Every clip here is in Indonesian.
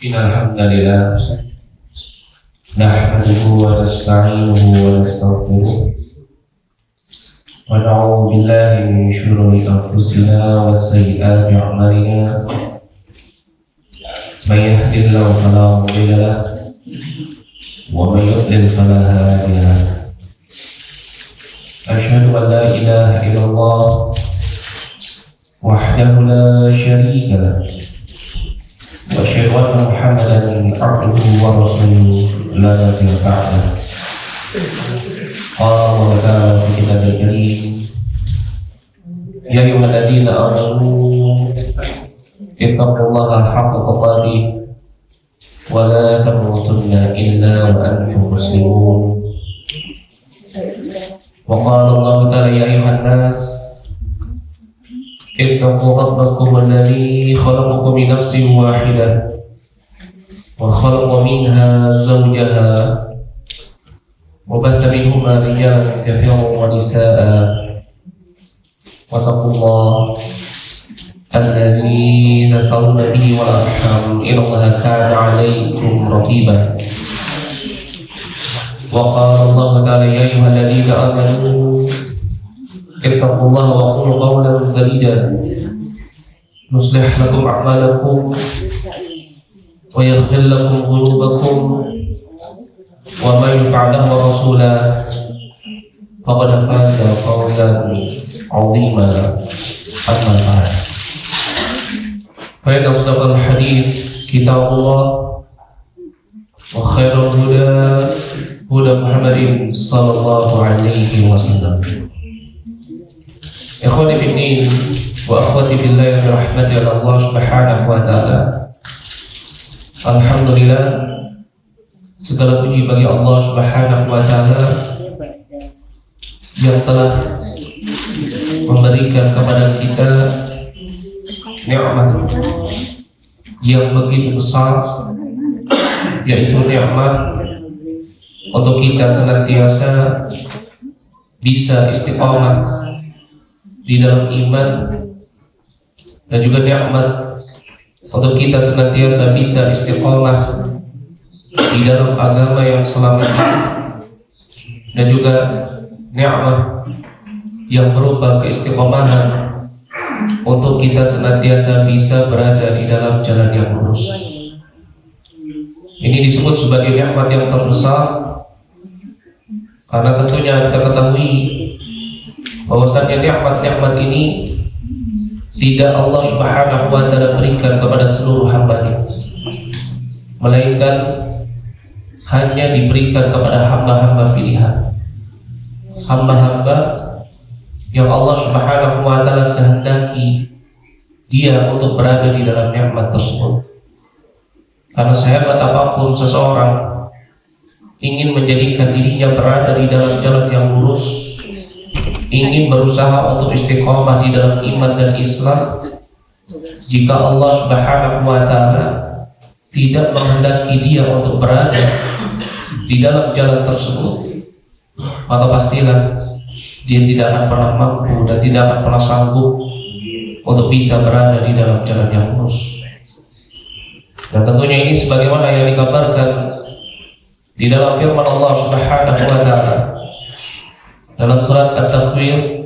Innal hamdalillah nahmaduhu wa nasta'inuhu wa nastaghfiruh wa na'udzu billahi min shururi anfusina wa sayyiati a'malina may yahdihillahu fala mudilla lahu wa may yudlil fala hadiya lahu. Asyhadu an la ilaha illallah wahdahu la syarika lahu wa asyhadu anna Muhammadan abduhu wa rasuluhu la nabiyya ba'dahu. Qala Allah ta'ala fi kitabil karim, ya ayyuhalladzina amanu ittaqullaha haqqa tuqatih wa la tamutunna illa wa antum muslimun. Wa qala Allah ta'ala, ya ayyuhan nas ittaqu rabbakum alladzi khalaqakum min nafsin wahidah wa khalaqa minha zawjaha wa batha minhuma rijalan katsiran wa nisaa'a wattaqullaha alladzi tasalluna bihi wal arham innallaha kana 'alaykum raqiba. Wa qala Allah ta'ala, ya ayyuhalladzina amanu ittaqullaha wa qulu qawlan sadida yuslih lakum a'malakum wa yaghfir lakum dhunubakum wa man yuti' Allaha wa rasulahu faqad faza fawzan 'azima. Amma ba'd. Fa inna asdaqal hadits kitabullah wa khairul huda huda Muhammadin sallallahu alaihi wasallam. Ikhwani fiddin wa akhwati fillah rahmati Allah subhanahu wa ta'ala. Alhamdulillah, segala puji bagi Allah subhanahu wa ta'ala yang telah memberikan kepada kita nikmat yang begitu besar, yaitu nikmat untuk kita senantiasa bisa istiqamah di dalam iman, dan juga nikmat untuk kita senantiasa bisa istiqamah di dalam agama yang selamat ini, dan juga nikmat yang berupa keistiqomahan untuk kita senantiasa bisa berada di dalam jalan yang lurus. Ini disebut sebagai nikmat yang terbesar karena tentunya kita ketahui bahwasanya nikmat-nikmat ini tidak Allah subhanahu wa ta'ala berikan kepada seluruh hamba-Nya, melainkan hanya diberikan kepada hamba-hamba pilihan, hamba-hamba yang Allah subhanahu wa ta'ala kehendaki dia untuk berada di dalam nikmat tersebut. Karena sehebat apapun seseorang ingin menjadikan dirinya berada di dalam jalan yang lurus, ingin berusaha untuk istiqomah di dalam iman dan Islam, jika Allah subhanahu wa ta'ala tidak menghendaki dia untuk berada di dalam jalan tersebut, maka pastilah dia tidak akan pernah mampu dan tidak akan pernah sanggup untuk bisa berada di dalam jalan yang lurus. Dan tentunya ini sebagaimana yang dikabarkan di dalam firman Allah subhanahu wa ta'ala dalam surat At-Takwir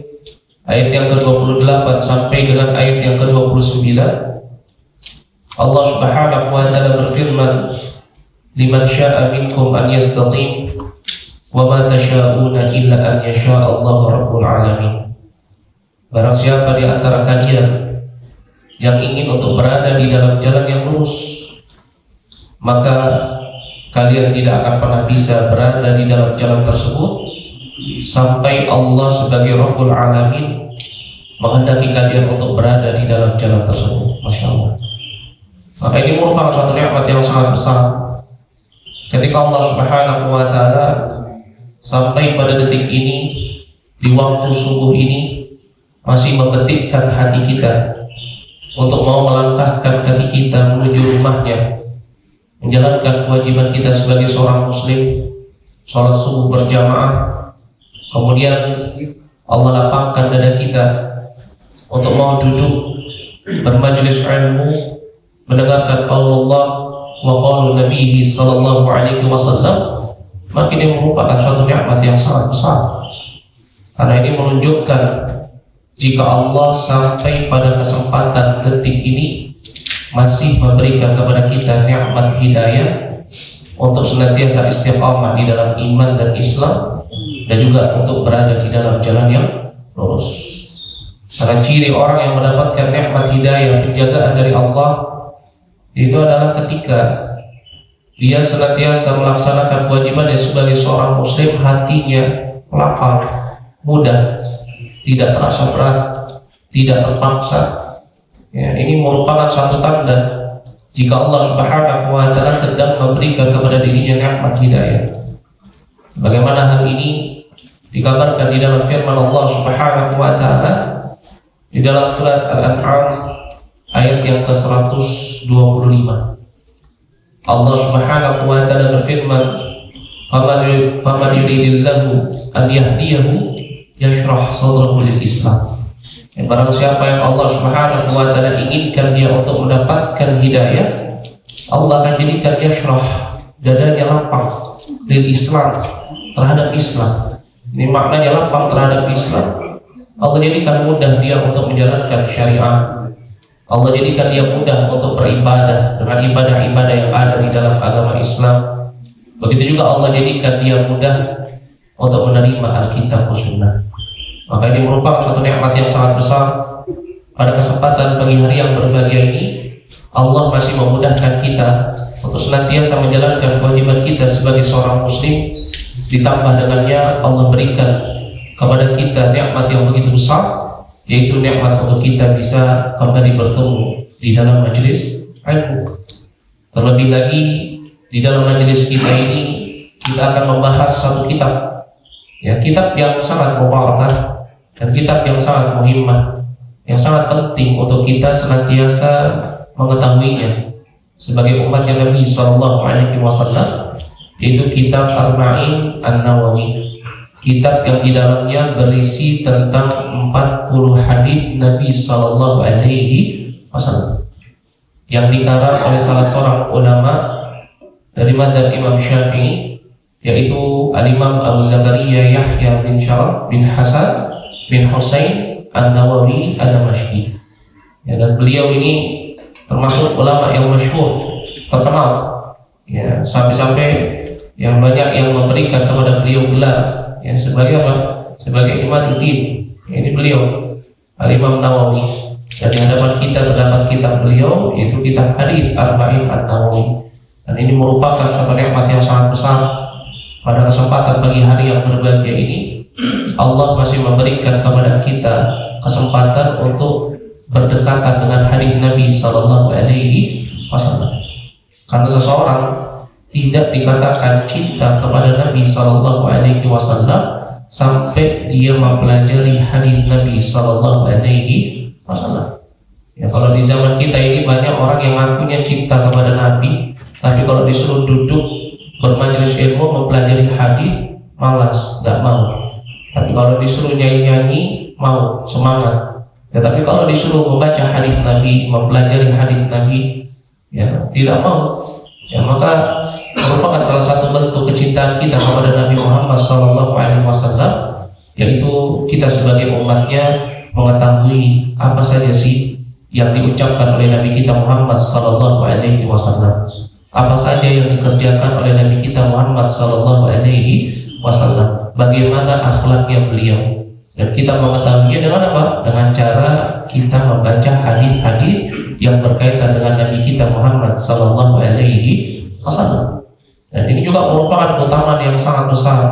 ayat yang ke-28 sampai dengan ayat yang ke-29, Allah subhanahu wa ta'ala berfirman, liman sya'a minkum an yastaqim wa ma tasha'una illa an yasha' Allah rabbul alamin. Barang siapa di antara kalian yang ingin untuk berada di dalam jalan yang lurus, maka kalian tidak akan pernah bisa berada di dalam jalan tersebut sampai Allah sebagai Rabbul Alamin menghendaki kalian untuk berada di dalam jalan tersebut. Masya Allah. Maka ini merupakan suatu nikmat yang sangat besar ketika Allah subhanahu wa ta'ala sampai pada detik ini, di waktu subuh ini, masih membetikkan hati kita untuk mau melangkahkan kaki kita menuju rumahnya, menjalankan kewajiban kita sebagai seorang muslim, sholat subuh berjamaah. Kemudian Allah lapangkan dada kita untuk mau duduk bermajelis ilmu, mendengarkan qaul Allah wa qaulu Nabi sallallahu alaihi wasallam, maka ini merupakan suatu nikmat yang sangat besar. Karena ini menunjukkan jika Allah sampai pada kesempatan detik ini masih memberikan kepada kita nikmat hidayah untuk senantiasa istiqamah di dalam iman dan Islam, dan juga untuk berada di dalam jalan yang lurus. Karena ciri orang yang mendapatkan nikmat hidayah, penjagaan dari Allah, itu adalah ketika dia senantiasa melaksanakan kewajibannya sebagai seorang muslim, hatinya lapang, mudah, tidak terasa berat, tidak terpaksa. Ya, ini merupakan satu tanda jika Allah Subhanahu wa Ta'ala sedang memberikan kepada dirinya nikmat hidayah. Bagaimana hal ini dikabarkan di dalam firman Allah Subhanahu wa Ta'ala di dalam surat Al-An'am ayat yang ke-125. Allah Subhanahu wa Ta'ala berfirman, "Faman yuridillahu an yahdiyahu yashrah sadrahu lil Islam." Barang siapa yang Allah Subhanahu wa Ta'ala inginkan dia untuk mendapatkan hidayah, Allah akan jadikan yashrah, dadanya lapang, lil Islam, terhadap Islam. Ini maknanya lapang terhadap Islam. Allah jadikan mudah dia untuk menjalankan syariat. Allah jadikan dia mudah untuk beribadah dengan ibadah-ibadah yang ada di dalam agama Islam. Begitu juga Allah jadikan dia mudah untuk menerima Alkitab dan Sunnah. Maka ini merupakan suatu nikmat yang sangat besar. Pada kesempatan pagi hari yang berbahagia ini, Allah masih memudahkan kita untuk senantiasa menjalankan kewajiban kita sebagai seorang muslim. Ditambah dengannya Allah berikan kepada kita nikmat yang begitu besar, yaitu nikmat untuk kita bisa kembali bertemu di dalam majelis ilmu. Terlebih lagi di dalam majelis kita ini kita akan membahas satu kitab, ya, kitab yang sangat mubarakah dan kitab yang sangat muhimmah, yang sangat penting untuk kita senantiasa mengetahuinya sebagai umatnya Nabi Sallallahu Alaihi Wasallam, yaitu kitab Arba'in An-Nawawi, kitab yang di dalamnya berisi tentang 40 hadis Nabi Sallallahu Alaihi Wasallam yang dikarang oleh salah seorang ulama dari mazhab Imam Syafi'i, yaitu Al-Imam Abu Zakaria Yahya bin Syaraf bin Hasan bin Husain An-Nawawi Ad-Damashqi. Ya, dan beliau ini termasuk ulama yang masyhur, terkenal, ya, sampai-sampai yang banyak yang memberikan kepada beliau gelar, ya, sebagai apa? Sebagai Imaduddin. Ya, ini beliau Al-Imam Nawawi. Dan di hadapan kita terdapat kitab beliau, yaitu kitab hadis Arba'in An-Nawawi. Dan ini merupakan suatu nikmat yang sangat besar. Pada kesempatan pagi hari yang berbahagia ini, Allah masih memberikan kepada kita kesempatan untuk berdekatan dengan hadis Nabi Sallallahu Alaihi Wasallam. Karena seseorang tidak dikatakan cinta kepada Nabi Sallallahu Alaihi Wasallam sampai dia mempelajari hadis Nabi Sallallahu Alaihi Wasallam. Ya, kalau di zaman kita ini banyak orang yang ngakunya cinta kepada Nabi, tapi kalau disuruh duduk bermajelis ilmu mempelajari hadis, malas, nggak mau. Tapi kalau disuruh nyanyi-nyanyi, mau, semangat. Ya, tapi kalau disuruh membaca hadis Nabi, mempelajari hadis Nabi, ya, tidak mau. Ya, maka merupakan salah satu bentuk kecintaan kita kepada Nabi Muhammad SAW, yaitu kita sebagai umatnya mengetahui apa saja sih yang diucapkan oleh Nabi kita Muhammad SAW, apa saja yang dikerjakan oleh Nabi kita Muhammad SAW, bagaimana akhlaknya beliau, dan kita mengetahuinya dengan apa? Dengan cara kita membaca hadis-hadis yang berkaitan dengan Nabi kita Muhammad SAW. Dan ini juga merupakan keutamaan yang sangat besar,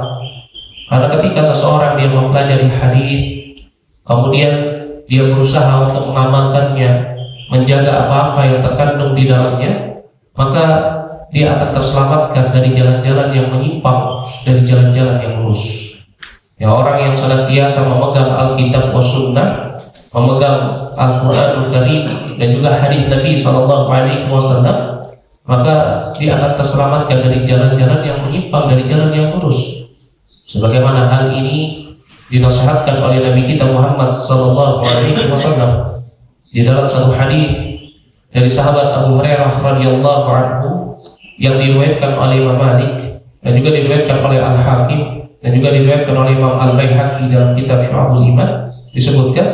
karena ketika seseorang dia mempelajari hadis, kemudian dia berusaha untuk mengamalkannya, menjaga apa-apa yang terkandung di dalamnya, maka dia akan terselamatkan dari jalan-jalan yang menyimpang, dari jalan-jalan yang lurus. Ya, orang yang senantiasa memegang Alkitab dan Sunnah, memegang Al-Quranul Karim dan juga hadis Nabi Sallallahu Alaihi Wasallam, maka dia akan terselamatkan dari jalan-jalan yang menyimpang, dari jalan yang lurus. Sebagaimana hal ini dinasihatkan oleh Nabi kita Muhammad Sallallahu Alaihi Wasallam di dalam satu hadis dari sahabat Abu Hurairah radhiyallahu anhu, yang diriwayatkan oleh Imam Malik dan juga diriwayatkan oleh Al-Hakim dan juga diriwayatkan oleh Imam Al-Baihaqi dalam kitab Syu'abul Iman, disebutkan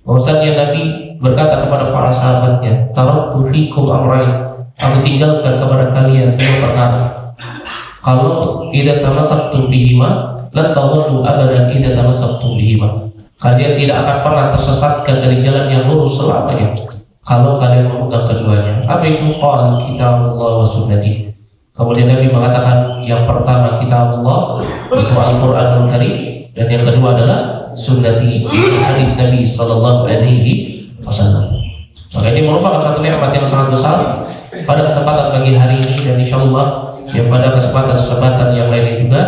bahwasanya Nabi berkata kepada para sahabatnya, taraktu fikum amrayn, aku tinggalkan kepada kalian dua perkara. Kalau tidak tamassaktum bihima, lan tadillu abadan idza tamassaktum bihima. Kalian tidak akan pernah tersesatkan dari jalan yang lurus selamanya kalau kalian memegang keduanya. Apa itu? Qala kitabullah wa sunnati. Kemudian Nabi mengatakan yang pertama kitabullah, itu Al-Qur'anul Karim, dan yang kedua adalah sunnati, itu hadis Nabi sallallahu alaihi wasallam. Maka ini merupakan satu nikmat yang sangat besar pada kesempatan pagi hari ini, dan insyaallah ya pada kesempatan yang lainnya juga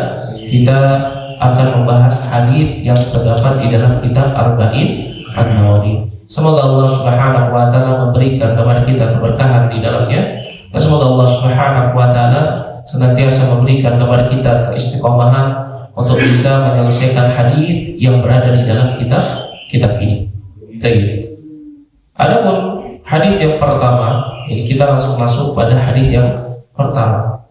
kita akan membahas hadis yang terdapat di dalam kitab Arba'in An-Nawawi. Semoga Allah Subhanahu wa taala memberikan kepada kita keberkahan di dalamnya, dan semoga Allah Subhanahu wa taala senantiasa memberikan kepada kita keistiqomahan untuk bisa menyelesaikan hadis yang berada di dalam kitab ini. Baik. Adapun hadis yang pertama, jadi kita langsung masuk pada hadis yang pertama.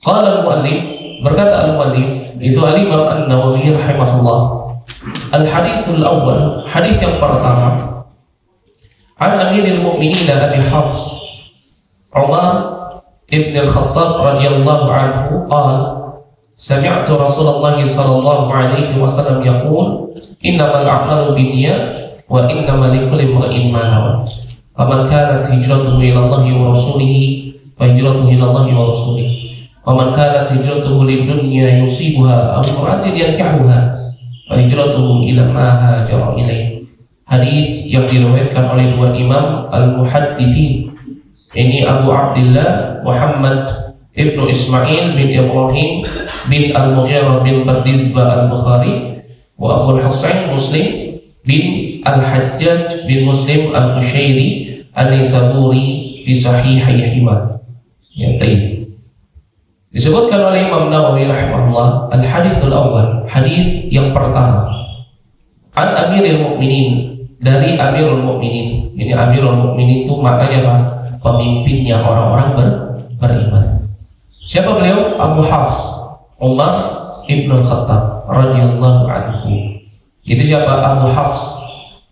Qala al-muallif, berkata al-muallif, itu al-Imam An-Nawawi rahimahullah, al-hadithul awwal, hadis yang pertama, an Amiril Mu'minin Abi Hafs Umar ibn al-Khattab radhiyallahu anhu qala sami'tu Rasulullah sallallahu alaihi wasallam yaqul innamal a'malu binniyat wa innamal likulli imrin ma nawa. Faman kanat hijratuhu ila Allah wa rasulihi fa hijratuhu ila Allah wa rasulihi. Waman kanat hijratuhu lidunya yusibuha aw imra'atin yankahuha fa hijratuhu ila ma hajara ilaihi. Hadis yang diriwayatkan oleh dua imam al-muhadditsin, ini Abu Abdullah Muhammad ibnu Ismail bin Ibrahim bin Al-Mughirah bin Bardizbah Al-Bukhari, wa Abu Husain Muslim bin Al-Hajjaj bin Muslim Al-Qushairi An-Nisaburi di Sahihayhima. Ya, baik. Disebutkan oleh Imam Nawawi rahimahullah, al-hadithul awal, hadis yang pertama, an Amiril Mu'minin, dari Amirul Mu'minin. Ini Amirul Mu'minin itu maknanya apa? Pemimpinnya orang-orang beriman. Siapa beliau? Abu Hafs Umar ibn al-Khattab radhiyallahu anhu. Itu siapa? Abu Hafs.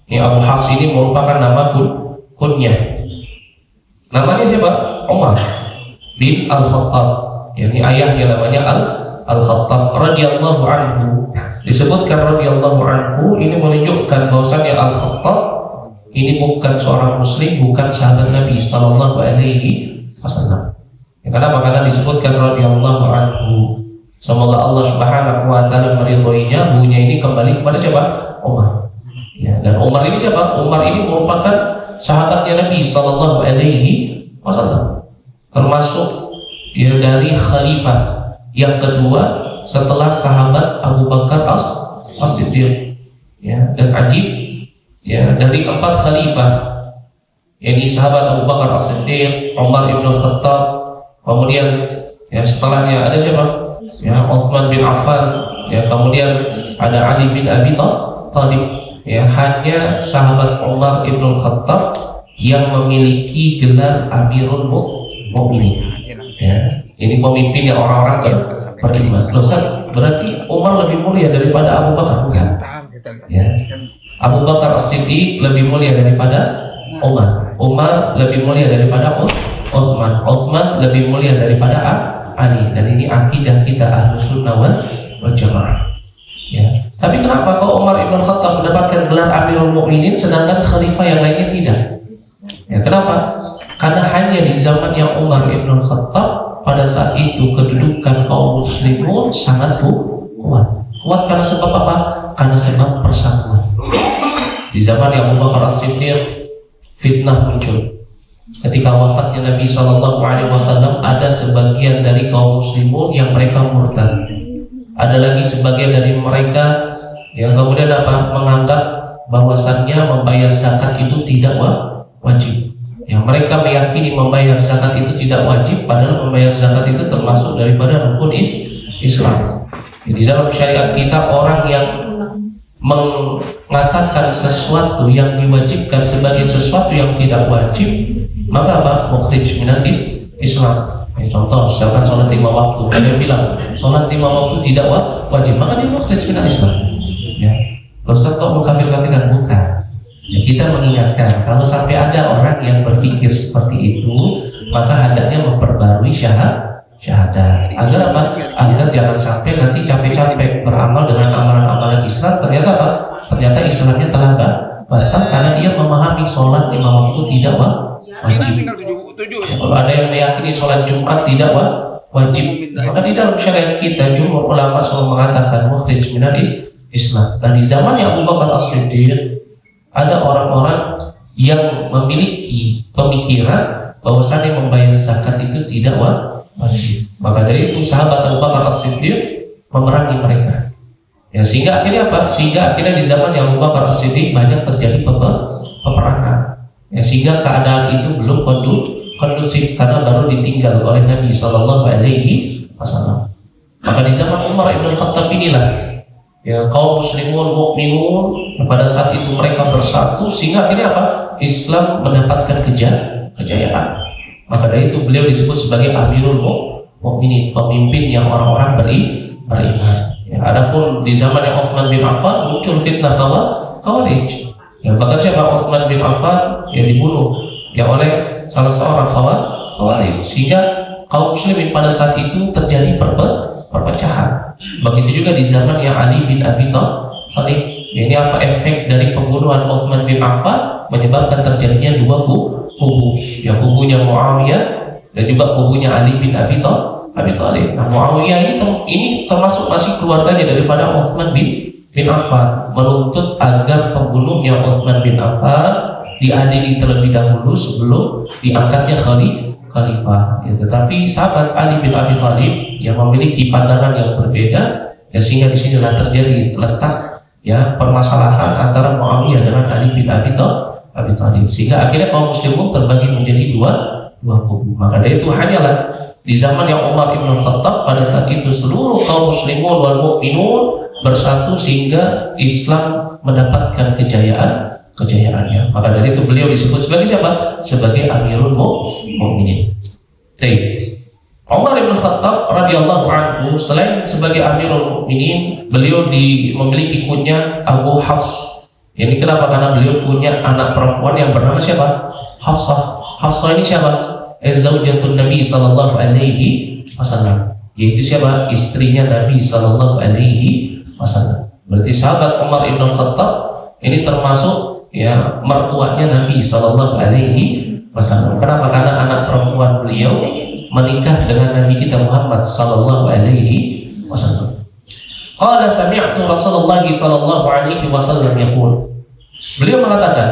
Ini Abu Hafs ini merupakan nama kunyah. Namanya siapa? Umar bin al-Khattab. Ini ayahnya namanya Al-Khattab radhiyallahu anhu. Disebutkan radhiyallahu anhu ini menunjukkan bahwasannya Al-Khattab ini bukan seorang muslim, bukan sahabat Nabi sallallahu alaihi wasallam. Kenapa? Karena disebutkan radhiyallahu anhu. Semoga Allah Subhanahu wa taala meridhoinya. Bunya ini kembali kepada siapa? Umar. Ya, dan Umar ini siapa? Umar ini merupakan sahabatnya Nabi sallallahu alaihi wasallam. Termasuk ya dari khalifah yang kedua setelah sahabat Abu Bakar As-Siddiq. Ya, dan ajib ya, dari 4 khalifah, yakni sahabat Abu Bakar As-Siddiq, Umar ibn al-Khattab, kemudian ya setelahnya ada siapa? Ya, Utsman bin Affan, ya kemudian ada Ali bin Abi Thalib. Ya, hanya sahabat Umar ibn al-Khattab yang memiliki gelar Amirul Mu'minin. Ya, ini pemimpinnya orang-orang yang beriman. Loh, berarti Umar lebih mulia daripada Abu Bakar? Bukan. Ya. Abu Bakar As-Siddiq lebih mulia daripada Umar. Umar lebih mulia daripada Utsman. Utsman lebih mulia daripada Ali. Dan ini akidah kita Ahlus Sunnah wal Jamaah. Ya. Tapi kenapa kalau Umar ibn Khattab mendapatkan gelar Amirul Mu'minin sedangkan khalifah yang lainnya tidak? Ya, kenapa? Karena hanya di zaman yang Umar ibn Khattab pada saat itu kedudukan kaum muslimun sangat kuat. Kuat karena sebab apa? Karena sebab persatuan. Di zaman yang Abu Bakar As-Siddiq, fitnah muncul. Ketika wafatnya Nabi SAW, ada sebagian dari kaum muslimun yang mereka murtad. Ada lagi sebagian dari mereka yang kemudian menganggap bahwasannya membayar zakat itu tidak wajib. Yang mereka meyakini membayar zakat itu tidak wajib, padahal membayar zakat itu termasuk daripada rukun Islam. Di dalam syariat kita, orang yang mengatakan sesuatu yang diwajibkan sebagai sesuatu yang tidak wajib, maka apa? Mukhrij minal Islam. Contoh, misalkan sholat 5 waktu, ada yang bilang sholat 5 waktu tidak wajib, maka dia mukhrij minal Islam. Ya, Ustaz kok mengkafir-kafirkan? Bukan. Ya, kita mengingatkan kalau sampai ada orang yang berpikir seperti itu, maka hendaknya memperbarui syahadat. Agar apa? Agar jangan sampai nanti capek-capek beramal dengan amalan-amalan Islam, ternyata apa? Ternyata Islamnya telah batal karena dia memahami sholat 5 waktu tidak wajib. Kalau ada yang meyakini sholat Jumat tidak wajib, maka di dalam syariat kita jumhur ulama selalu mengatakan mukhrij minal Islam. Dan di zamannya Abu Bakar As-Siddiq ada orang-orang yang memiliki pemikiran bahwasanya membayar zakat itu tidak wajib. Maka dari itu sahabat Abu Bakar As-Siddiq memerangi mereka. Ya, sehingga akhirnya apa? Sehingga akhirnya di zaman yang Abu Bakar As-Siddiq banyak terjadi peperangan. Ya, sehingga keadaan itu belum kondusif karena baru ditinggal oleh Nabi Sallallahu Alaihi Wasallam. Maka di zaman Umar Ibn Khattab inilah ya kaum muslimun mukminun pada saat itu mereka bersatu sehingga akhirnya apa? Islam mendapatkan kejayaan. Maka dari itu beliau disebut sebagai Amirul Mukminin, pemimpin yang orang-orang beriman. Ya, adapun di zaman yang Utsman bin Affan muncul fitnah Khawarij. Ya, bahkan siapa Utsman bin Affan yang dibunuh ya oleh salah seorang Khawarij, sehingga kaum muslimin pada saat itu terjadi perpecahan. Begitu juga di zaman yang Ali bin Abi Thalib. Ini apa efek dari pembunuhan Utsman bin Affan menyebabkan terjadinya dua kubu, ya kubunya Muawiyah dan juga kubunya Ali bin Abi Thalib. Nah, Muawiyah ini termasuk masih keluarganya daripada Utsman bin Affan, menuntut agar pembunuhnya Utsman bin Affan diadili terlebih dahulu sebelum diangkatnya khalifah. Ya, tetapi sahabat Ali bin Abi Thalib yang memiliki pandangan yang berbeda, ya, sehingga di sinilah terjadi letak ya permasalahan antara Muawiyah dengan Ali bin Abi Thalib, sehingga akhirnya kaum muslimun terbagi menjadi dua kubu. Maka dari itu hanyalah di zaman yang Umar Ibn Khattab pada saat itu seluruh kaum muslimun wal mukminun bersatu sehingga Islam mendapatkan kejayaannya. Maka dari itu beliau disebut sebagai siapa? Sebagai Amirul Mukminin. Umar bin Khattab radhiyallahu anhu selain sebagai Amirul Mukminin, beliau memiliki kunyah Abu Hafs. Ini kenapa? Karena beliau punya anak perempuan yang bernama siapa? Hafsah. Hafsah ini siapa? Zaujatun Nabi sallallahu alaihi wasallam. Yaitu siapa? Istrinya Nabi sallallahu alaihi wasallam. Berarti sahabat Umar bin Khattab ini termasuk ya mertuanya Nabi sallallahu alaihi wasallam. Kenapa? Karena anak perempuan beliau menikah dengan Nabi kita Muhammad sallallahu alaihi wasallam. Qala sami'tu Rasulullah sallallahu alaihi wasallam yaqul. Beliau mengatakan,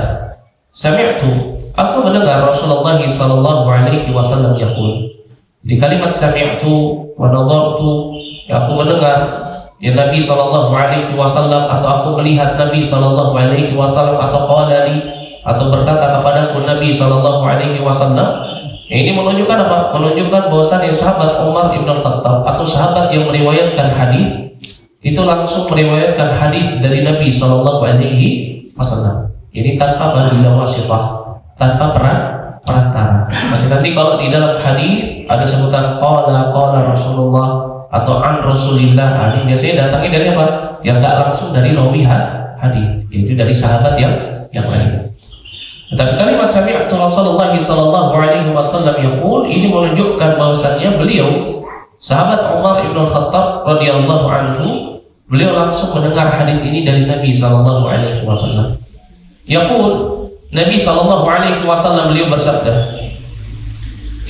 sami'tu, aku mendengar Rasulullah sallallahu alaihi wasallam yaqul. Di kalimat sami'tu wa nadartu, ya aku mendengar ya Nabi sallallahu alaihi wasallam, atau aku melihat Nabi sallallahu alaihi wasallam, atau qala li, atau berkata kepadaku Nabi sallallahu alaihi wasallam. Ini menunjukkan apa? Menunjukkan bahwasanya sahabat Umar Ibn Khattab atau sahabat yang meriwayatkan hadis itu langsung meriwayatkan hadis dari Nabi sallallahu alaihi wasallam. Ini tanpa badil wasithah, tanpa perantara. Masih nanti kalau di dalam hadis ada sebutan qala Rasulullah atau an Rasulillah, ini biasanya datangnya dari apa? Yang tak langsung dari rawi hadis, yaitu dari sahabat yang lain. Tetapi kalimat sami'tu Rasulullah sallallahu alaihi wasallam yaqul, ini menunjukkan bahwasannya beliau sahabat Umar Ibn Khattab radhiyallahu anhu, beliau langsung mendengar hadis ini dari Nabi sallallahu alaihi wasallam. Yaqul, Nabi sallallahu alaihi wasallam beliau bersabda,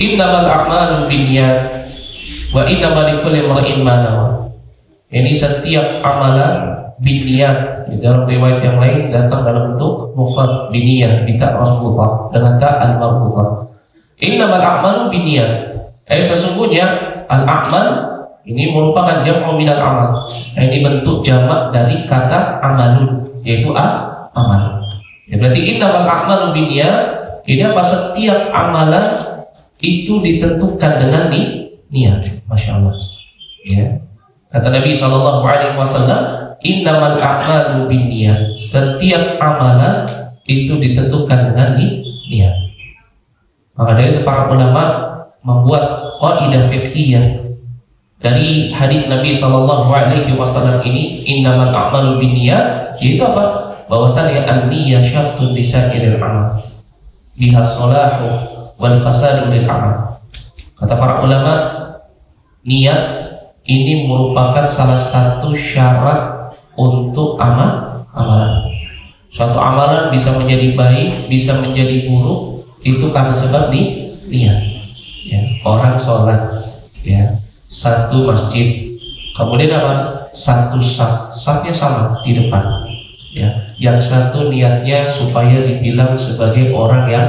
innamal a'malu binniyat wa innamal likulli imrin ma nawa. Ini setiap amalan binniyat, di dalam riwayat yang lain datang dalam bentuk mufrad binniyah bita marfuthah dengan ta al marfuthah. Innamal a'malu binniyat. Sesungguhnya al-a'mal ini merupakan jam'u minal amal. Ini bentuk jamak dari kata amalun, yaitu amal. Ya, berarti innamal a'malu binniyat ini apa? Setiap amalan itu ditentukan dengan niat. Masya Allah. Ya. Kata Nabi sallallahu alaihi wasallam, innamal a'malu binniyat. Setiap amalan itu ditentukan dengan niat. Maka dari itu para ulama membuat kaidah fiqhiyah dari hadis Nabi Shallallahu Alaihi Wasallam ini, innamal a'malu binniyat, yaitu apa? Bahwasanya an-niyyah syartun li sa'iril amal, biha shalahu wal fasadu lil amal. Kata para ulama, niat ini merupakan salah satu syarat untuk amalan. Suatu amalan bisa menjadi baik, bisa menjadi buruk, itu karena sebab niat. Ya, orang sholat, ya, satu masjid, kemudian apa? Satu safnya sama di depan. Ya, yang satu niatnya supaya dibilang sebagai orang yang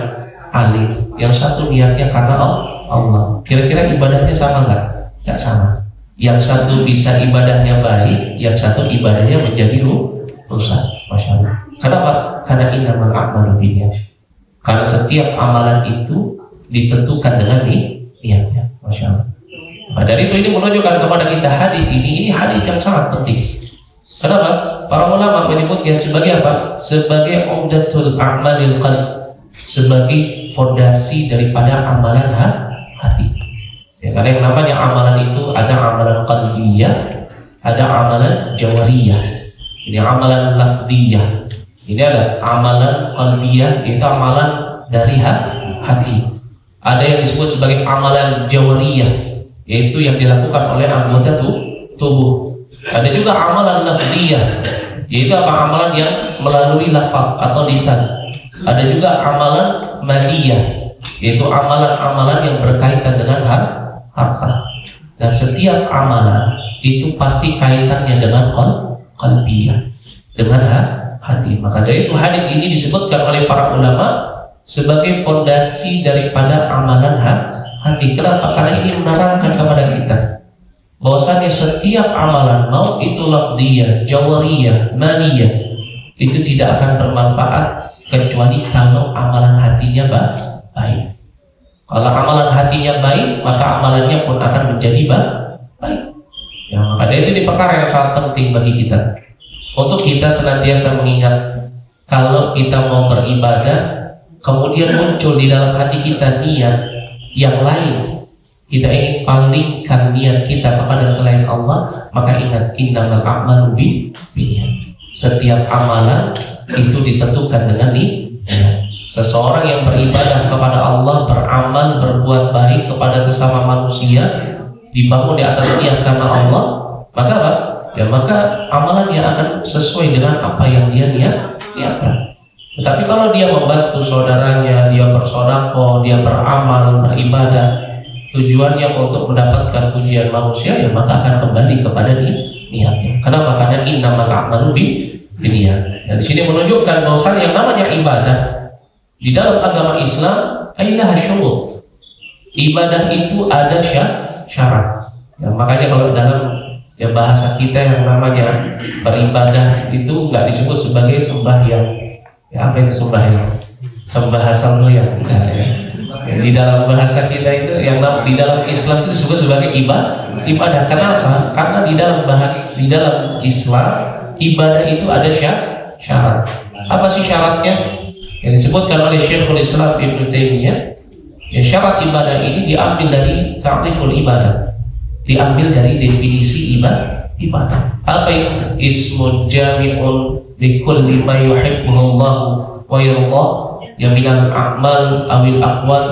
alim, yang satu niatnya karena Allah. Kira-kira ibadahnya sama nggak? Nggak sama. Yang satu bisa ibadahnya baik, yang satu ibadahnya menjadi rusak. Masya Allah. Kenapa? Karena innamal a'malu binniyat. Karena setiap amalan itu ditentukan dengan niatnya. Masya Allah. Nah, dari itu ini menunjukkan kepada kita hadis ini hadis yang sangat penting. Kenapa? Para ulama menyebutnya sebagai apa? Sebagai umdatul a'malil qalb, sebagai fondasi daripada amalan hati. Ya, karena yang namanya amalan itu ada amalan qalbiyah, ada amalan jawariyah. Ini amalan lafdiyah. Ini ada amalan qalbiyah, itu amalan dari hati. Ada yang disebut sebagai amalan jawariyah, yaitu yang dilakukan oleh anggota tubuh. Ada juga amalan lafdiyah, yaitu apa? Amalan yang melalui lafaz atau lisan. Ada juga amalan madiyah, yaitu amalan-amalan yang berkaitan dengan harta. Dan setiap amalan itu pasti kaitannya dengan qalbiyah, dengan hati. Maka dari itu hadis ini disebutkan oleh para ulama sebagai fondasi daripada amalan hati. Kenapa? Karena ini menerangkan kepada kita bahwasanya setiap amalan, mau itu lafdiyah, jawariyah, maniyah, itu tidak akan bermanfaat kecuali kalau amalan hatinya baik. Kalau amalan hatinya baik, maka amalannya pun akan menjadi baik. Ya, maka itu di perkara yang sangat penting bagi kita untuk kita senantiasa mengingat, kalau kita mau beribadah, kemudian muncul di dalam hati kita niat yang lain, kita ingin palingkan niat kita kepada selain Allah, maka ingat, innamal a'malu binniyat. Setiap amalan itu ditentukan dengan niat. Seseorang yang beribadah kepada Allah, beramal, berbuat baik kepada sesama manusia, dibangun di atas niat karena Allah, maka apa? Ya, maka amalannya akan sesuai dengan apa yang dia niatkan. Tetapi kalau dia membantu saudaranya, dia bersedekah, dia beramal, beribadah, tujuannya untuk mendapatkan pujian manusia, ya maka akan kembali kepada niatnya. Kenapa? Karena innamal a'malu binniyat. Dan di sini menunjukkan bahwa yang namanya ibadah di dalam agama Islam adalah syurut. Ibadah itu ada syarat. Ya, makanya kalau dalam bahasa kita yang namanya beribadah itu nggak disebut sebagai sembahyang. Ya, apa itu sembahyang? Sembah asal doyan. Di dalam bahasa kita itu, yang di dalam Islam itu disebut sebagai ibadah. Kenapa? Karena di dalam Islam ibadah itu ada syarat. Apa sih syaratnya? Yang disebutkan oleh Syekhul Islam Ibnu Taimiyah. Ya, syarat ibadah ini diambil dari ta'riful ibadah, diambil dari definisi ibadah. Apa itu? Ismun jami'un likulli ma yuhibbuhullahu wa yardah, yang minal a'mal awil aqwal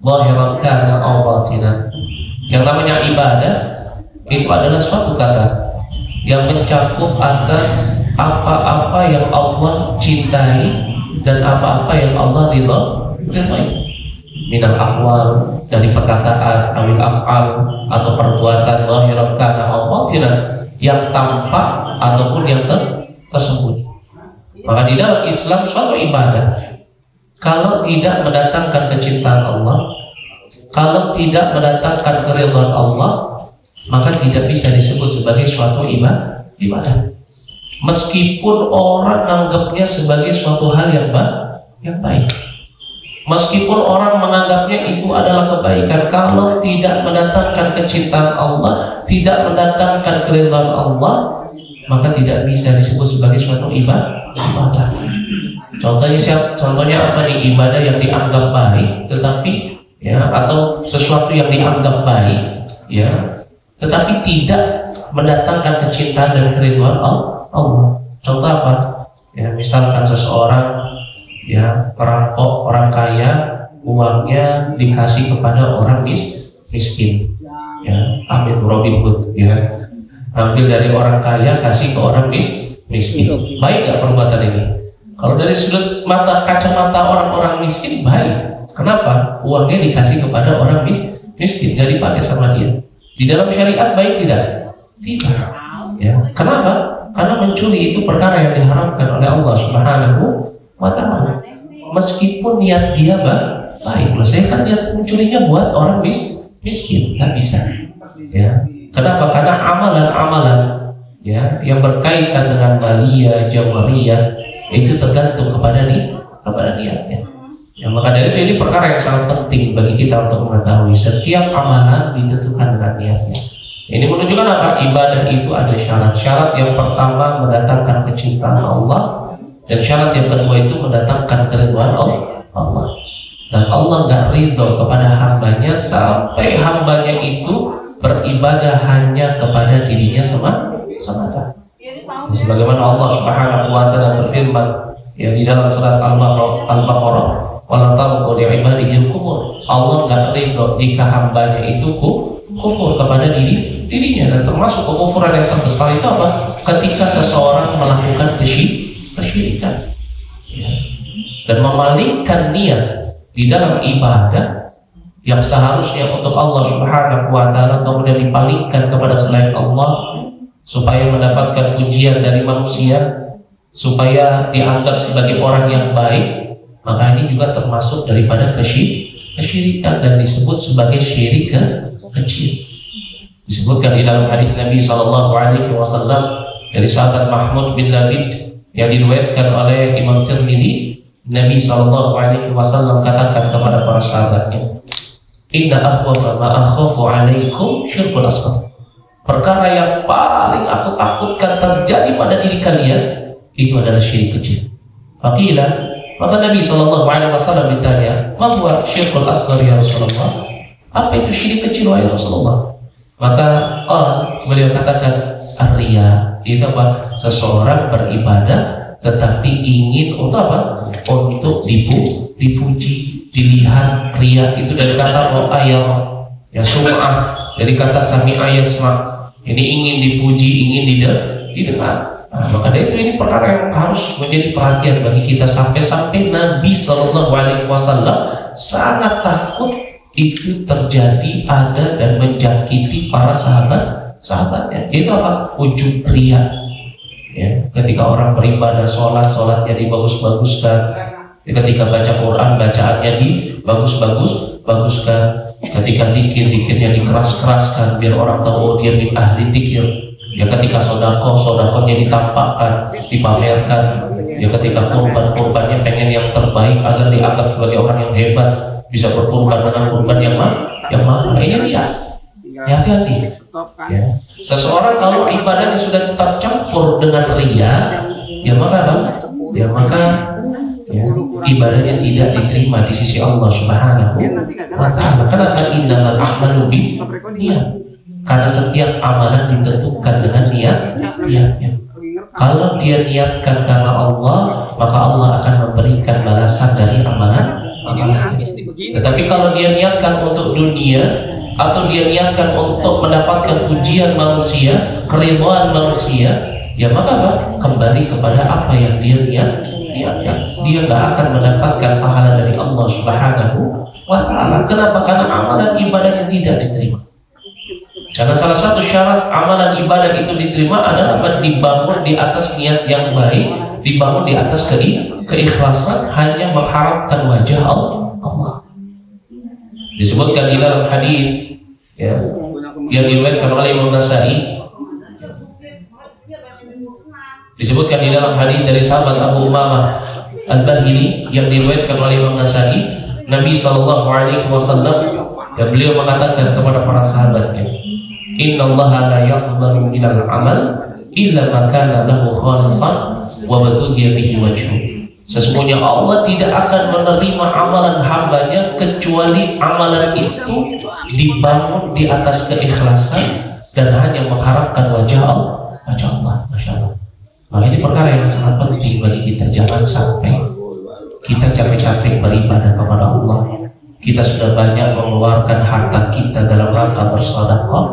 zahiran kana aw batinan. Yang namanya ibadah itu adalah suatu kata yang mencakup atas apa-apa yang Allah cintai dan apa-apa yang Allah ridhai. Minal aqwal, dari perkataan, awil af'al, atau perbuatan, zahiran kana aw batinan, yang tampak ataupun yang tersembunyi. Maka di dalam Islam suatu ibadah kalau tidak mendatangkan kecintaan Allah, kalau tidak mendatangkan keridhaan Allah, maka tidak bisa disebut sebagai suatu ibadah. Meskipun orang menganggapnya sebagai suatu hal yang baik, meskipun orang menganggapnya itu adalah kebaikan, kalau tidak mendatangkan kecintaan Allah, tidak mendatangkan keridhaan Allah, maka tidak bisa disebut sebagai suatu ibadah. Contohnya apa nih? Ibadah yang dianggap baik tetapi ya, atau sesuatu yang dianggap baik, ya, tetapi tidak mendatangkan kecintaan dan keridhaan Allah. Contoh apa? Ya, misalkan seseorang, ya, perampok, orang kaya, uangnya dikasih kepada orang miskin, ya, ambil Robin Hood, ya, ambil dari orang kaya kasih ke orang miskin. Baik nggak perbuatan ini? Kalau dari sudut kacamata orang-orang miskin, baik. Kenapa? Uangnya dikasih kepada orang miskin, jadi dipakai sama dia. Di dalam syariat baik tidak? Tidak. Ya. Kenapa? Karena mencuri itu perkara yang diharamkan oleh Allah Subhanahu wa Ta'ala. Meskipun niat dia baik, saya kan niat mencurinya buat orang miskin, nggak bisa. Ya. Kenapa? Karena amalan-amalan, ya, yang berkaitan dengan maliyah, jawariyah, itu tergantung kepada niatnya. Ya, maka dari itu ini perkara yang sangat penting bagi kita untuk mengetahui setiap amalan ditentukan dengan niatnya. Ini menunjukkan apa? Ibadah itu ada syarat. Syarat yang pertama mendatangkan kecintaan Allah, dan syarat yang kedua itu mendatangkan keridhaan Allah. Dan Allah nggak ridho kepada hambanya sampai hambanya itu beribadah hanya kepada dirinya semata. Sebagaimana Allah Subhanahu wa Ta'ala berfirman, ya, di dalam surat Al-Baqarah, "Wala tardu li'ibadihi kufur." Allah nggak ridho jika hambanya itu kufur kepada dirinya, dan termasuk kekufuran yang terbesar itu apa? Ketika seseorang melakukan kesyirikan, ya, dan memalingkan niat di dalam ibadah yang seharusnya untuk Allah Subhanahu wa Ta'ala kemudian dipalingkan kepada selain Allah supaya mendapatkan pujian dari manusia, supaya dianggap sebagai orang yang baik. Maka ini juga termasuk daripada kesyirikan dan disebut sebagai syirik kecil. Disebutkan di dalam hadis Nabi SAW dari sahabat Mahmud bin Labid yang diriwayatkan oleh Imam Tirmidzi, Nabi SAW katakan kepada para sahabatnya, "Inna akhwafa ma akhafu alaikum syirkul asghar." Perkara yang paling aku takutkan terjadi pada diri kalian itu adalah syirik kecil. Faqila, maka Nabi SAW ditanya, "Ma huwa syirkul asghar ya Rasulullah?" Apa itu syirik kecil wahai Rasulullah? Maka beliau katakan, ar-riya, itu apa? Seseorang beribadah tetapi ingin untuk apa? Untuk dipuji, dilihat. Riya itu dari kata ro'aya, ya, sum'ah, dari kata sami'a yasma'. Ini ingin dipuji, ingin didengar. Nah, maka dari itu ini perkara yang harus menjadi perhatian bagi kita, sampai-sampai Nabi SAW sangat takut itu terjadi, ada dan menjangkiti para sahabatnya. Itu apa? Ujub riya. Ya, ketika orang beribadah, sholatnya dibagus-baguskan. Ketika baca Quran, bacaannya dibagus-baguskan. Ketika dikirnya dikeras-keraskan biar orang tahu dia min ahli dzikir. Ya, ketika sodakohnya ditampakkan, dipamerkan. Ya, ketika kurbannya pengen yang terbaik agar dianggap sebagai orang yang hebat, bisa berkorban dengan kurban yang mahal. Ini dia. Ya, hati-hati. Ya. Seseorang kalau ibadahnya sudah tercampur dengan riya, ya maka ya, ibadahnya tidak diterima di sisi Allah Subhanahu wa Ta'ala. Kenapa? Innamal a'malu binniyat. Karena setiap amalan ditentukan dengan niatnya. Kalau dia niatkan karena Allah, maka Allah akan memberikan balasan dari amalan. Tetapi kalau dia niatkan untuk dunia, atau dia niatkan untuk mendapatkan pujian manusia, keridhaan manusia, ya maka apa? Kembali kepada apa yang dia niatkan. Dia tidak akan mendapatkan pahala dari Allah Subhanahu wa Ta'ala. Kenapa? Karena amalan ibadahnya tidak diterima. Karena salah satu syarat amalan ibadah itu diterima adalah dibangun di atas niat yang baik, dibangun di atas keikhlasan, hanya mengharapkan wajah Allah. Disebutkan di dalam hadis, ya, yang diriwayatkan oleh Imam Nasa'i. Disebutkan di dalam hadis dari sahabat Abu Umamah Al-Bahili yang diriwayatkan oleh Imam Nasa'i, Nabi SAW, ya, beliau mengatakan kepada para sahabatnya, "Innallaha la yaqbalu minal amal illa ma kana lahu khalisan wa batughiya bihi wajhu." Sesungguhnya Allah tidak akan menerima amalan hambanya kecuali amalan itu dibangun di atas keikhlasan dan hanya mengharapkan wajah Allah. Masya Allah. Maka ini perkara yang sangat penting bagi kita. Jangan sampai kita capek-capek beribadah kepada Allah. Kita sudah banyak mengeluarkan harta kita dalam rangka bersedekah,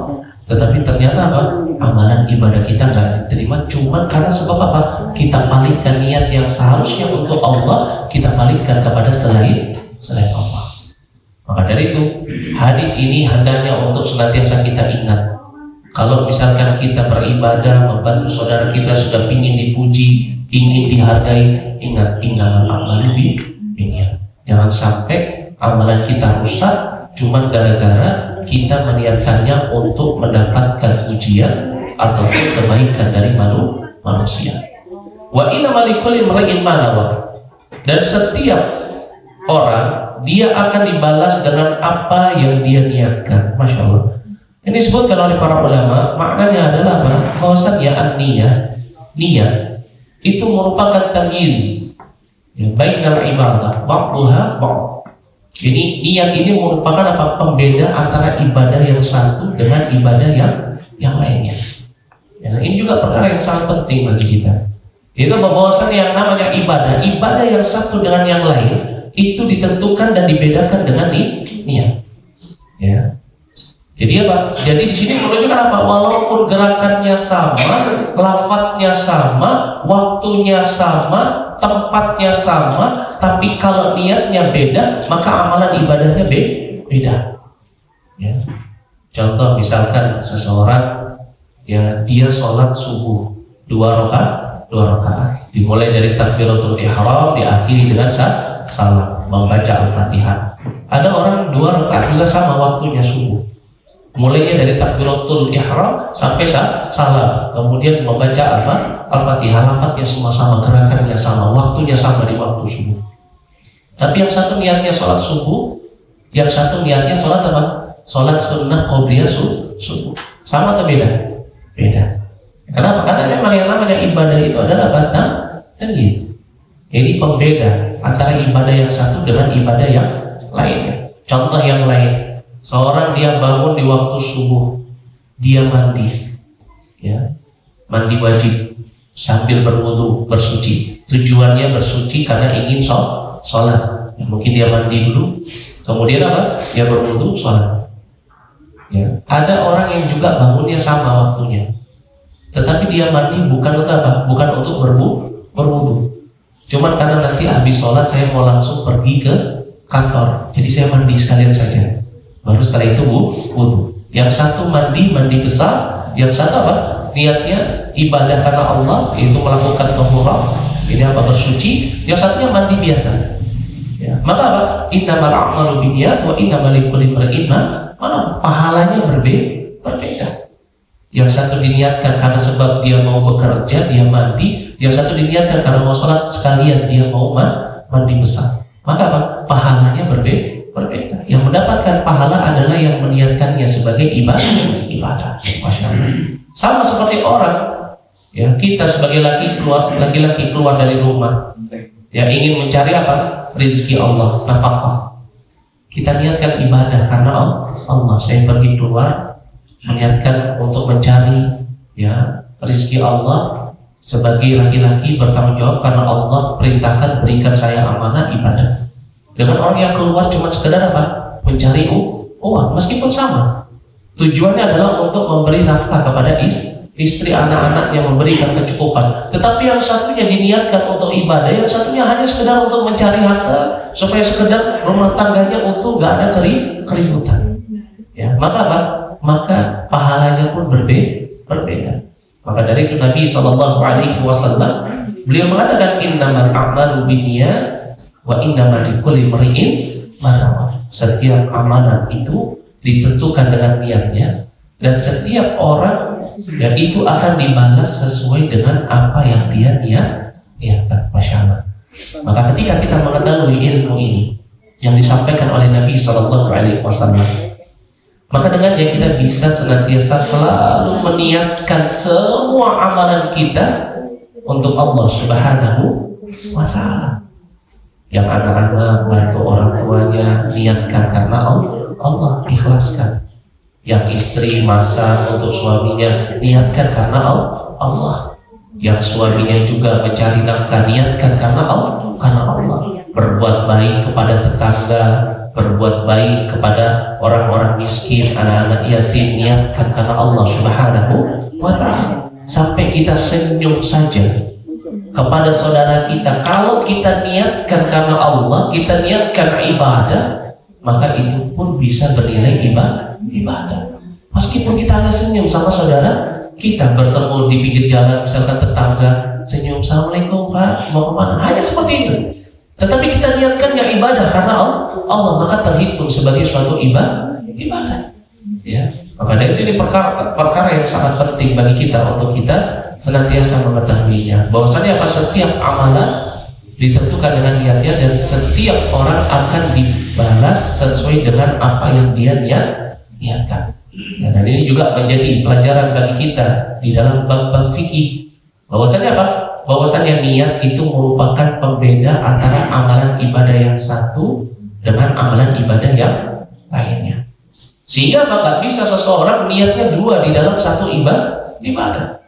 tetapi ternyata apa? Amalan ibadah kita nggak diterima cuma karena sebab apa? Kita palingkan niat yang seharusnya untuk Allah, kita palingkan kepada selain Allah. Maka dari itu, hadis ini hendaknya untuk senantiasa kita ingat. Kalau misalkan kita beribadah, membantu saudara kita sudah ingin dipuji, ingin dihargai, ingat innamal a'malu binniyat. Jangan sampai amalan kita rusak cuma gara-gara kita meniatkannya untuk mendapatkan ujian ataupun kebaikan dari manusia. Wa innamal likulli imri'in ma nawa. Dan setiap orang dia akan dibalas dengan apa yang dia niatkan. Masya Allah. Ini disebutkan oleh para ulama, maknanya adalah bahwasanya niat itu merupakan tamyiz bainal ibadah ba'daha ba'd. Jadi niat ini merupakan apa? Pembeda antara ibadah yang satu dengan ibadah yang lainnya. Ya, ini juga perkara yang sangat penting bagi kita. Itu bahwasanya yang namanya ibadah yang satu dengan yang lain itu ditentukan dan dibedakan dengan niat. Ya. Jadi apa? Jadi di sini menunjukkan apa? Walaupun gerakannya sama, lafadznya sama, waktunya sama, tempatnya sama, tapi kalau niatnya beda, maka amalan ibadahnya beda. Ya. Contoh misalkan seseorang ya dia sholat subuh 2 rakaat, dimulai dari takbiratul ihram, diakhiri dengan salam, membaca Al-Fatihah. Ada orang 2 rakaat juga sama waktunya subuh. Mulainya dari takbiratul ihram sampai salam, kemudian membaca Al-Fatihah, lafadznya semua sama, gerakannya sama, waktunya sama di waktu subuh. Tapi yang satu niatnya sholat subuh, yang satu niatnya sholat apa? Sholat sunnah qabliyah subuh. Sama atau beda? Beda. Kenapa? Karena memang yang namanya ibadah itu adalah tamyiz. Ini pembeda antara ibadah yang satu dengan ibadah yang lainnya. Contoh yang lain. Seorang dia bangun di waktu subuh, dia mandi, ya, mandi wajib sambil berwudu, bersuci. Tujuannya bersuci karena ingin sholat. Ya, mungkin dia mandi dulu, kemudian apa? Dia berwudu, sholat. Ya. Ada orang yang juga bangunnya sama waktunya, tetapi dia mandi bukan untuk apa? Bukan untuk berwudu. Cuman karena nanti habis sholat saya mau langsung pergi ke kantor, jadi saya mandi sekalian saja. Baru setelah itu wudu. Yang satu mandi besar, yang satu apa? Niatnya ibadah karena Allah, yaitu melakukan tahurah, ini apa? Bersuci. Yang satunya mandi biasa. Ya. Maka apa? Innamal a'malu binniyat wa innamal likulli imri'in ma nawa. Pahalanya berbeda. Yang satu diniatkan karena sebab dia mau bekerja, dia mandi. Yang satu diniatkan karena mau sholat sekalian, dia mau mandi besar. Maka apa? Pahalanya berbeda. Yang mendapatkan pahala adalah yang meniatkannya sebagai ibadah. Masya Allah. Sama seperti orang, ya, kita sebagai laki-laki keluar dari rumah, ya, ingin mencari apa? Rizki Allah, nafkah. Kita niatkan ibadah karena Allah. Saya pergi keluar meniatkan untuk mencari, ya, rizki Allah. Sebagai laki-laki bertanggung jawab karena Allah perintahkan berikan saya amanah ibadah. Dengan orang yang keluar cuma sekedar apa? Mencari uang, meskipun sama. Tujuannya adalah untuk memberi nafkah kepada istri, anak-anak yang memberikan kecukupan. Tetapi yang satunya diniatkan untuk ibadah, yang satunya hanya sekedar untuk mencari harta, supaya sekedar rumah tangganya utuh, gak ada keributan. Ya, maka apa? Maka pahalanya pun berbeda. Maka dari itu Nabi SAW beliau mengatakan innamal a'malu binniyat wa innamal likulli imri'in ma nawa. Setiap amalan itu ditentukan dengan niatnya, dan setiap orang ya itu akan dibalas sesuai dengan apa yang dia niatkan. Masya Allah. Maka ketika kita mengetahui ilmu ini yang disampaikan oleh Nabi SAW, maka dengannya kita bisa senantiasa selalu meniatkan semua amalan kita untuk Allah Subhanahu wa ta'ala. Yang anak-anak bantu orang tuanya, niatkan karena Allah, ikhlaskan. Yang istri masak untuk suaminya, niatkan karena Allah. Yang suaminya juga mencari nafkah, niatkan karena Allah. Berbuat baik kepada tetangga, berbuat baik kepada orang-orang miskin, anak-anak yatim, niatkan karena Allah Subhanahu wa ta'ala. Sampai kita senyum saja kepada saudara kita, kalau kita niatkan karena Allah, kita niatkan ibadah, maka itu pun bisa bernilai ibadah. Meskipun kita hanya senyum sama saudara kita, bertemu di pinggir jalan, misalkan tetangga, senyum, assalamualaikum Pak, mau kemana? Hanya seperti itu. Tetapi kita niatkan yang ibadah karena Allah, maka terhitung sebagai suatu ibadah. Ya, maka dari itu ini perkara yang sangat penting bagi kita untuk kita senantiasa mengetahuinya. Bahwasanya setiap amalan ditentukan dengan niatnya, dan setiap orang akan dibalas sesuai dengan apa yang dia niatkan. Ya, dan ini juga menjadi pelajaran bagi kita di dalam bab-bab fikih. Bahwasanya bahwasanya niat itu merupakan pembeda antara amalan ibadah yang satu dengan amalan ibadah yang lainnya. Sehingga nggak bisa seseorang niatnya dua di dalam satu ibadah.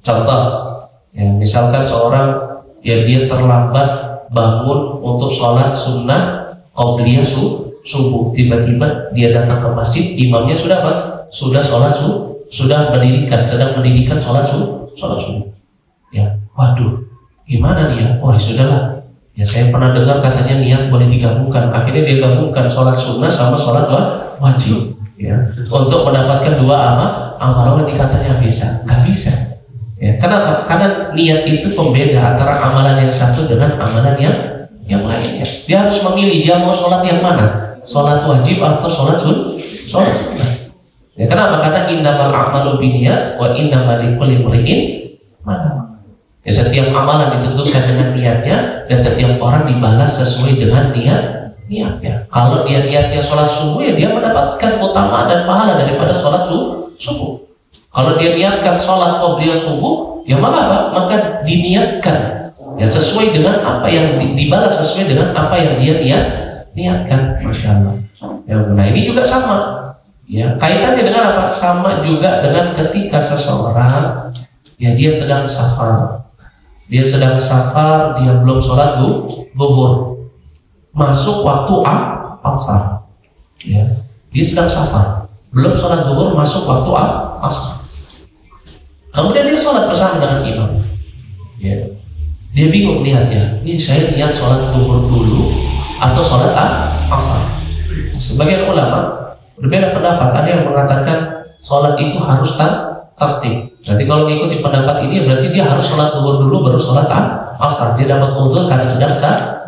Contoh, ya, misalkan seorang dia terlambat bangun untuk sholat sunnah qabliyah subuh, tiba-tiba dia datang ke masjid, imamnya sudah sholat subuh, sedang mendirikan sholat subuh. Ya, waduh, gimana dia? Oh, sudahlah. Ya, saya pernah dengar katanya niat boleh digabungkan. Akhirnya dia gabungkan sholat sunnah sama sholat wajib. Ya, untuk mendapatkan dua amalan dikatanya bisa, nggak bisa. Ya, kenapa? Karena niat itu pembeda antara amalan yang satu dengan amalan yang lainnya. Dia harus memilih dia mau sholat yang mana, sholat wajib atau sholat sunnah. Ya, kenapa? Karena innamal a'malu binniyat wa innamal likulli imri'in ma nawa. Ya, setiap amalan ditentukan dengan niatnya, dan setiap orang dibalas sesuai dengan niatnya. Kalau dia niatnya sholat subuh, ya dia mendapatkan utama dan pahala daripada sholat subuh. Kalau dia niatkan sholat qabliyah subuh, ya maka diniatkan ya sesuai dengan apa yang dibalas sesuai dengan apa yang dia niatkan. Masya Allah. Ya, nah ini juga sama. Ya, kaitannya dengan apa? Sama juga dengan ketika seseorang ya dia sedang safar. Dia belum sholat zuhur. Masuk waktu asar. Ya, dia sedang safar, belum sholat zuhur, masuk waktu asar. Kemudian dia sholat bersama dengan imam. Ya, dia bingung niatnya. Ini saya niat sholat zuhur dulu atau sholat asar. Sebagian ulama berbeda pendapat. Ada yang mengatakan sholat itu harus tertib. Jadi kalau mengikuti pendapat ini, berarti dia harus sholat zuhur dulu baru sholat asar. Dia dapat uzur karena sedang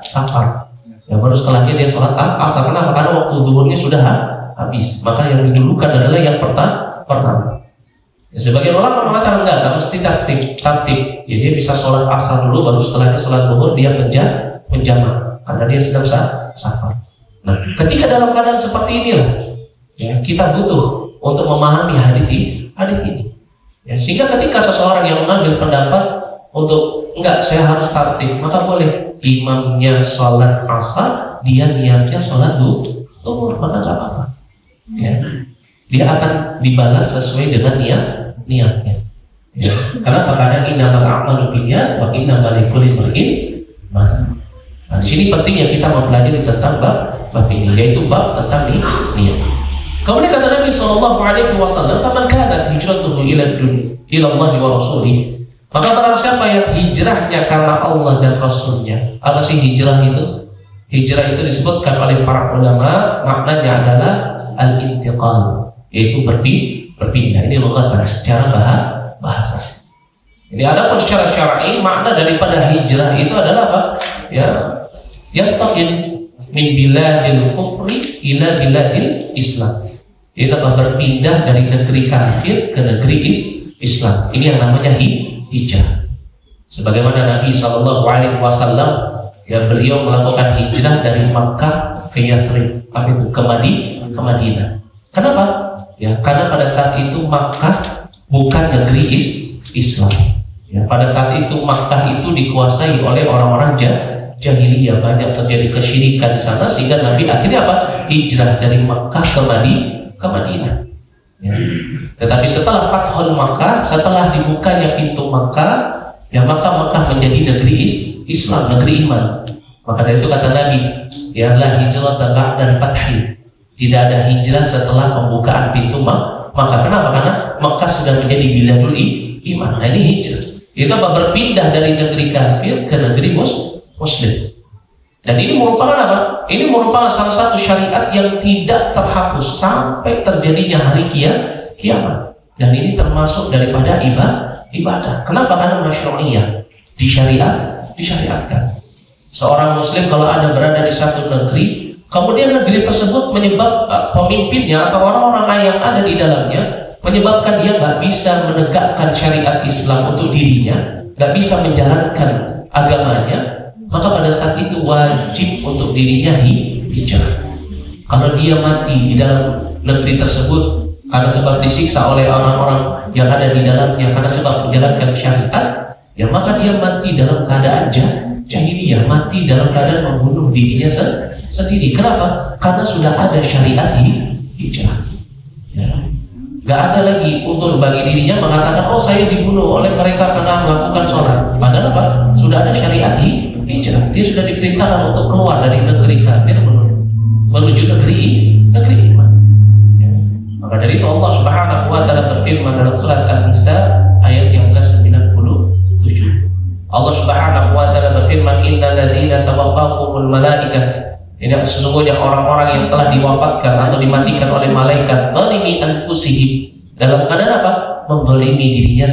safar. Ya, baru setelahnya dia sholat asar. Kenapa? Karena waktu zuhurnya sudah habis. Maka yang didulukan adalah yang pertama. Ya, sebagian ulama mengatakan enggak mesti tertib. Ya, dia bisa sholat asar dulu, baru setelahnya sholat zuhur dia menjamak karena dia sedang safar. Nah, ketika dalam keadaan seperti inilah, ya, kita butuh untuk memahami hadits ini. Ya, sehingga ketika seseorang yang mengambil pendapat untuk enggak saya harus tertib, maka boleh imamnya sholat asar, dia niatnya sholat zuhur, maka enggak apa-apa. Ya, dia akan dibalas sesuai dengan niatnya. Ya, karena terkadang innamal a'malu binniyat wa innamal likulli imri'in ma nawa. Nah, di sini pentingnya kita mempelajari tentang bab ini, yaitu bab tentang niat. Kemudian kata Nabi SAW, "Faman kanat hijratuhu ila Allah wa rasulih." Maka barang siapa yang hijrahnya karena Allah dan Rasulnya. Apa sih hijrah itu? Hijrah itu disebutkan oleh para ulama, maknanya adalah al-intiqal, yaitu berpindah. Ini lugatan secara bahasa. Ini adapun secara syar'i makna daripada hijrah itu adalah apa? Ya, yantaqil min biladil kufri ila biladil Islam. Dia telah berpindah dari negeri kafir ke negeri Islam. Ini yang namanya hijrah. Sebagaimana Nabi SAW, ya, beliau melakukan hijrah dari Makkah ke Yathrib, ke Madinah. Kenapa? Ya, karena pada saat itu Makkah bukan negeri Islam. Ya, pada saat itu Makkah itu dikuasai oleh orang-orang jahiliyah, banyak terjadi kesyirikan di sana sehingga Nabi akhirnya apa? Hijrah dari Makkah ke Madinah. Ya. Tetapi setelah Fathul Makkah, setelah dibukanya pintu Makkah, ya maka Makkah menjadi negeri Islam, negeri iman. Maka dari itu kata Nabi, ya la hijrah ba'da fathi. Tidak ada hijrah setelah pembukaan pintu Makkah. Kenapa? Karena Makkah sudah menjadi biladul iman. Nah, ini hijrah. Itu apa? Berpindah dari negeri kafir ke negeri muslim. Dan ini merupakan apa? Ini merupakan salah satu syariat yang tidak terhapus sampai terjadinya hari kiamat. Dan ini termasuk daripada ibadah. Kenapa? Karena masyru'iyah, disyariatkan. Seorang muslim kalau ada berada di satu negeri, kemudian negeri tersebut menyebabkan pemimpinnya atau orang-orang yang ada di dalamnya menyebabkan dia nggak bisa menegakkan syariat Islam untuk dirinya, nggak bisa menjalankan agamanya, maka pada saat itu wajib untuk dirinya hijrah. Kalau dia mati di dalam negeri tersebut karena sebab disiksa oleh orang-orang yang ada di dalamnya karena sebab menjalankan syariat, ya maka dia mati dalam keadaan jahiliyah, mati dalam keadaan membunuh dirinya sendiri. Kenapa? Karena sudah ada syariat hijrah. Ya. Gak ada lagi untuk bagi dirinya mengatakan, oh saya dibunuh oleh mereka karena melakukan sholat. Padahal apa? Sudah ada syariat hijrah. Dia sudah diperintahkan untuk keluar dari negeri kafir menuju negeri iman. Ya. Maka dari itu Allah Subhanahu wa taala berfirman dalam surat An-Nisa ayat yang ke-97. Allah Subhanahu wa taala berfirman, innal ladzina tawaffahumul malaikah. Ini sesungguhnya orang-orang yang telah diwafatkan atau dimatikan oleh malaikat zalimi anfusihim, dalam keadaan apa? Menzalimi dirinya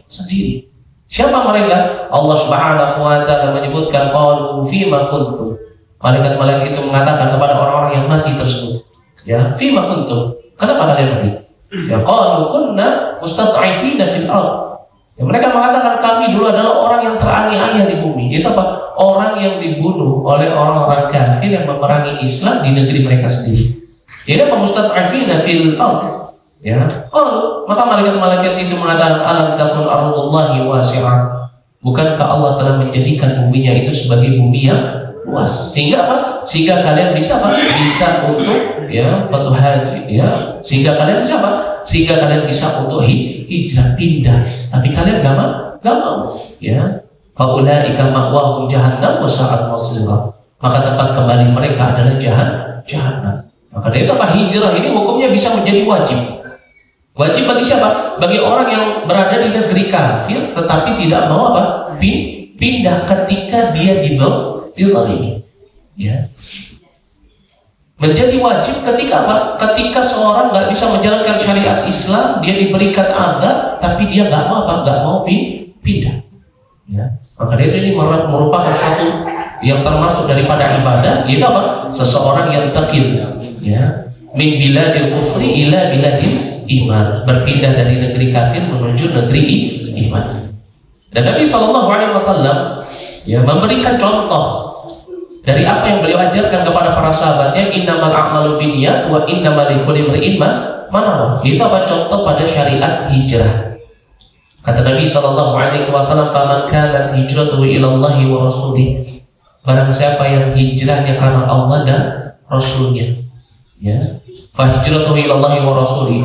sendiri. Siapa mereka? Allah Subhanahu wa taala menyebutkan qalu fima kuntum. Malaikat-malaikat itu mengatakan kepada orang-orang yang mati tersebut, ya, fima kuntum. Kenapa kalian mati? Ya qalu kunna mustad'ifina fil ardh. Ya, mereka mengatakan kami dulu adalah orang yang teraniaya di bumi. Itu apa? Orang yang dibunuh oleh orang-orang kafir yang memerangi Islam di negeri mereka sendiri. Ini apa? Mustad'afina fil ardh. Ya. Oh, maka malaikat-malaikat itu mengatakan alam takun ardullahi wasi'ah. Bukankah Allah telah menjadikan buminya itu sebagai bumi yang luas? Sehingga apa? Sehingga kalian bisa apa? Bisa untuk ya Fathul Haji, ya. Sehingga kalian bisa apa? Sehingga kalian bisa untuk hijrah pindah. Tapi kalian gak mau, ya. Faulaika ma'wahum jahannam wa sa'at masirah. Maka tempat kembali mereka adalah jahannam. Maka dari itu apa? Hijrah ini hukumnya bisa menjadi wajib. Wajib bagi siapa? Bagi orang yang berada di negeri kafir tetapi tidak mau apa? Pindah ketika dia dizalimi. Ya. Menjadi wajib ketika apa? Ketika seorang nggak bisa menjalankan syariat Islam, dia diberikan adab, tapi dia nggak mau apa? Nggak mau pindah. Ya. Maka itu ini merupakan satu yang termasuk daripada ibadah. Itu apa? Seseorang yang taqil, ya, min biladil kufri ila biladil iman, berpindah dari negeri kafir menuju negeri iman. Dan Nabi SAW ya memberikan contoh dari apa yang beliau ajarkan kepada para sahabatnya, innamal a'malu binniyat wa innamal likulli imrin ma nawa. Itu apa? Contoh pada syariat hijrah. Kata Nabi SAW, faman kanat hijratuhu ila Allah wa rasulih. Barang siapa yang hijrahnya karena Allah dan Rasulnya, ya, fa hijratuhu ila Allah wa rasulih,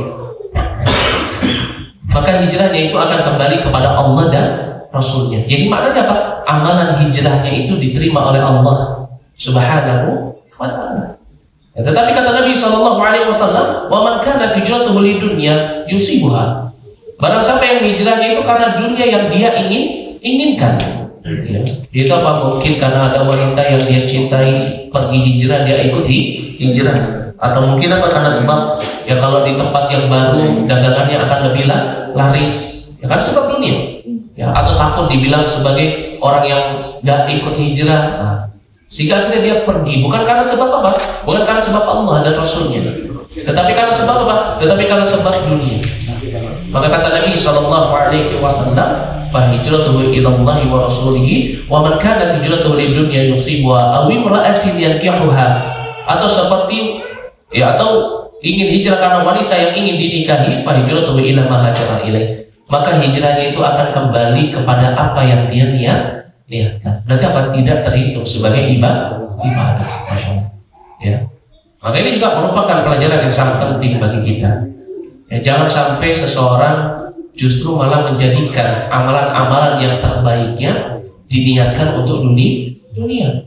maka hijrahnya itu akan kembali kepada Allah dan Rasulnya. Jadi maknanya apa? Amalan hijrahnya itu diterima oleh Allah Subhanahu wa ta'ala. Ya, tetapi kata Nabi SAW, wa man kanat hijratuhu lidunya yusibuha. Barang siapa yang hijrahnya itu karena dunia yang dia inginkan. Ya. Itu apa? Mungkin karena ada wanita yang dia cintai, pergi hijrah, dia ikut hijrah. Atau mungkin apa? Karena sebab ya kalau di tempat yang baru dagangannya akan lebih laris. Ya kan sebab dunia. Ya, atau takut dibilang sebagai orang yang gak ikut hijrah. Nah, sehingga akhirnya dia pergi, bukan karena sebab apa? Bukan karena sebab Allah dan Rasulnya, tetapi karena sebab apa? Tetapi karena sebab dunia. Maka kata Nabi SAW, fa hijratuhu ila Allah wa rasulihi, wa man kana hijratuhu lidunya yusibuha aw imra'atin yankihuha. Atau seperti ya, atau ingin hijrah karena wanita yang ingin dinikahi, fa hijratuhu ila ma hajara ilaih. maka hijrahnya itu akan kembali kepada apa yang dia niatkan. Nanti akan tidak terhitung sebagai ibadah. Ya. Maka ini juga merupakan pelajaran yang sangat penting bagi kita. Ya, jangan sampai seseorang justru malah menjadikan amalan-amalan yang terbaiknya diniatkan untuk dunia,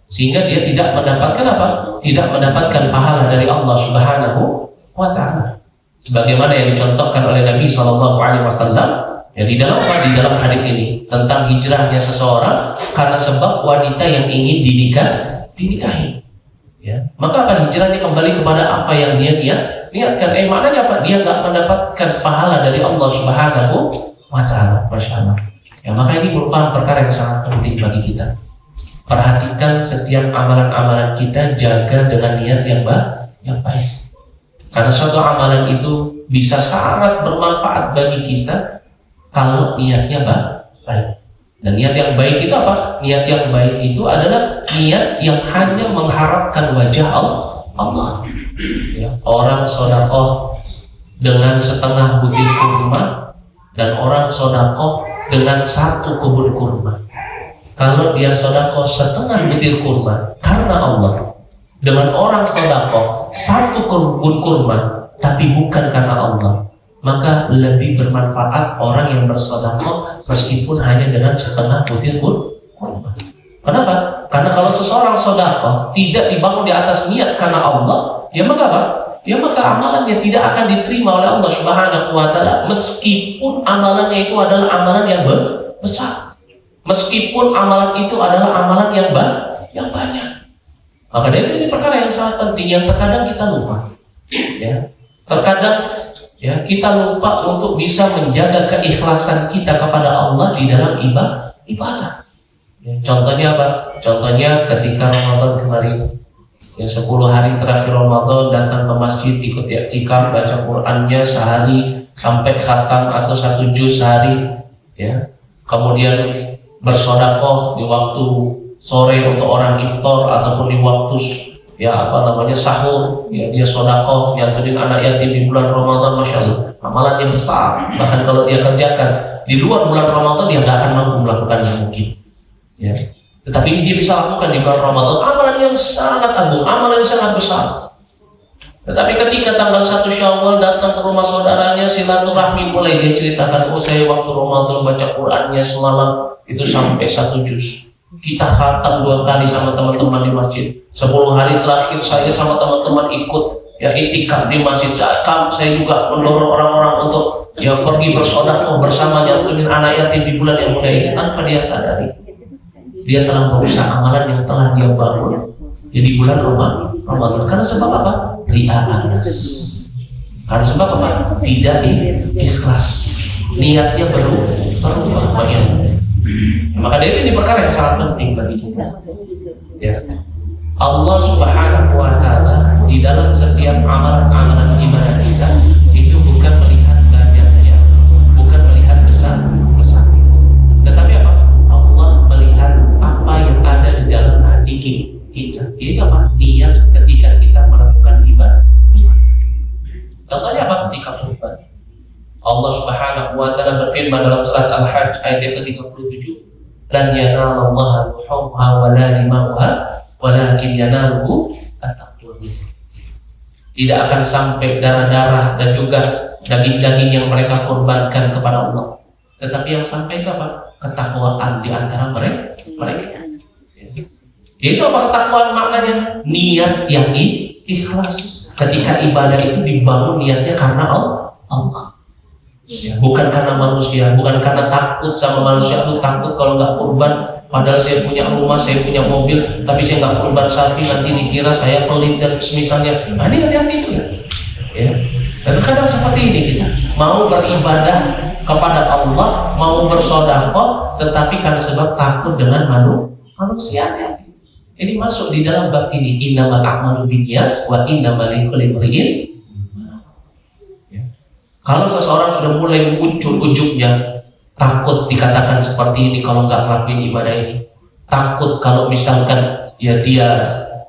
sehingga dia tidak mendapatkan apa? Tidak mendapatkan pahala dari Allah Subhanahu wa Ta'ala. Sebagaimana yang dicontohkan oleh Nabi Shallallahu Alaihi Wasallam, ya di dalam hadis ini tentang hijrahnya seseorang karena sebab wanita yang ingin dinikahi. Ya, maka apa? Hijrahnya kembali kepada apa yang dia niatkan. Maknanya apa? Dia nggak mendapatkan pahala dari Allah Subhanahu wa Ta'ala. Masya Allah. Ya, maka ini merupakan perkara yang sangat penting bagi kita. Perhatikan setiap amalan-amalan kita, jaga dengan niat yang baik. Karena suatu amalan itu bisa sangat bermanfaat bagi kita kalau niatnya baik. Dan niat yang baik itu apa? Niat yang baik itu adalah niat yang hanya mengharapkan wajah Allah. Ya, orang sedekah dengan setengah butir kurma dan orang sedekah dengan satu kebun kurma. Kalau dia sedekah setengah butir kurma karena Allah, dengan orang sedekah satu kebun kurma tapi bukan karena Allah, maka lebih bermanfaat orang yang bersedekah meskipun hanya dengan setengah butir kurma. Kenapa? Karena kalau seseorang sedekah tidak dibangun di atas niat karena Allah, ya maka apa? Ya maka amalannya tidak akan diterima oleh Allah Subhanahu wa Ta'ala, meskipun amalannya itu adalah amalan yang besar, meskipun amalan itu adalah amalan yang banyak. Maka dari ini perkara yang sangat penting yang terkadang kita lupa. Ya, terkadang ya kita lupa untuk bisa menjaga keikhlasan kita kepada Allah di dalam ibadah. Ya, contohnya apa? Contohnya ketika Ramadan kemarin, ya 10 hari terakhir Ramadan datang ke masjid, ikut i'tikaf, baca Qur'annya sehari sampai khatam atau 1 juz sehari, ya. Kemudian bersedekah di waktu sore untuk orang iftar ataupun di waktu sahur, ya dia sedekah nyantunin anak yatim di bulan Ramadan. Masya Allah, amalannya besar. Bahkan kalau dia kerjakan di luar bulan Ramadan dia nggak akan mampu melakukannya mungkin. Ya. Tetapi ini dia bisa lakukan di bulan Ramadan, amalan yang sangat agung, amalan yang sangat besar. Tetapi ketika tanggal 1 Syawal datang ke rumah saudaranya, silaturahmi, mulai dia ceritakan, saya waktu Ramadan baca Qur'annya semalam itu sampai 1 juz. Kita khatam 2 kali sama teman-teman di masjid. 10 hari terakhir saya sama teman-teman ikut i'tikaf di masjid. Saya juga mendorong orang-orang untuk pergi bersedekah bersama nyantunin anak yatim di bulan yang mulia ini. Tanpa dia sadari, dia telah merusak amalan yang telah dia bangun di bulan Ramadan. Karena sebab apa? Ria'an nas. Karena sebab apa? Tidak ikhlas. Niatnya berubah. Maka dari ini perkara yang sangat penting bagi kita. Ya. Allah Subhanahu wa Ta'ala di dalam setiap amalan-amalan ibadah kita itu bukan melihat banyaknya, bukan melihat besar, tetapi apa? Allah melihat apa yang ada di dalam hati kita. Ini apa? Niat ketika kita melakukan ibadah. Contohnya apa? Ketika beribadah. Allah Subhanahu wa Ta'ala berfirman dalam surat Al-Hajj ayat yang ke-37, "Lan yanalallaha luhumha wa la dima'uha, walakin yanaluhu at-taqwa." Tidak akan sampai darah-darah dan juga daging-daging yang mereka korbankan kepada Allah, tetapi yang sampai itu apa? Ketakwaan di antara mereka. Itu apa ketakwaan maknanya? Niat yang ikhlas. Ketika ibadah itu dibangun niatnya karena Allah. Ya, bukan karena manusia, bukan karena takut sama manusia. Aku takut kalau nggak kurban, padahal saya punya rumah, saya punya mobil, tapi saya nggak kurban sapi, nanti dikira saya pelit dan semisalnya. Nah, ini hati-hati itu ya. Dan kadang seperti ini kita mau beribadah kepada Allah, mau bersedekah, tetapi karena sebab takut dengan manusia. Ini masuk di dalam bab ini, innamal a'malu binniyat wa innamal likulli imri'in. Kalau seseorang sudah mulai muncul ujubnya, takut dikatakan seperti ini kalau nggak ngelakuin ibadah ini, takut kalau misalkan dia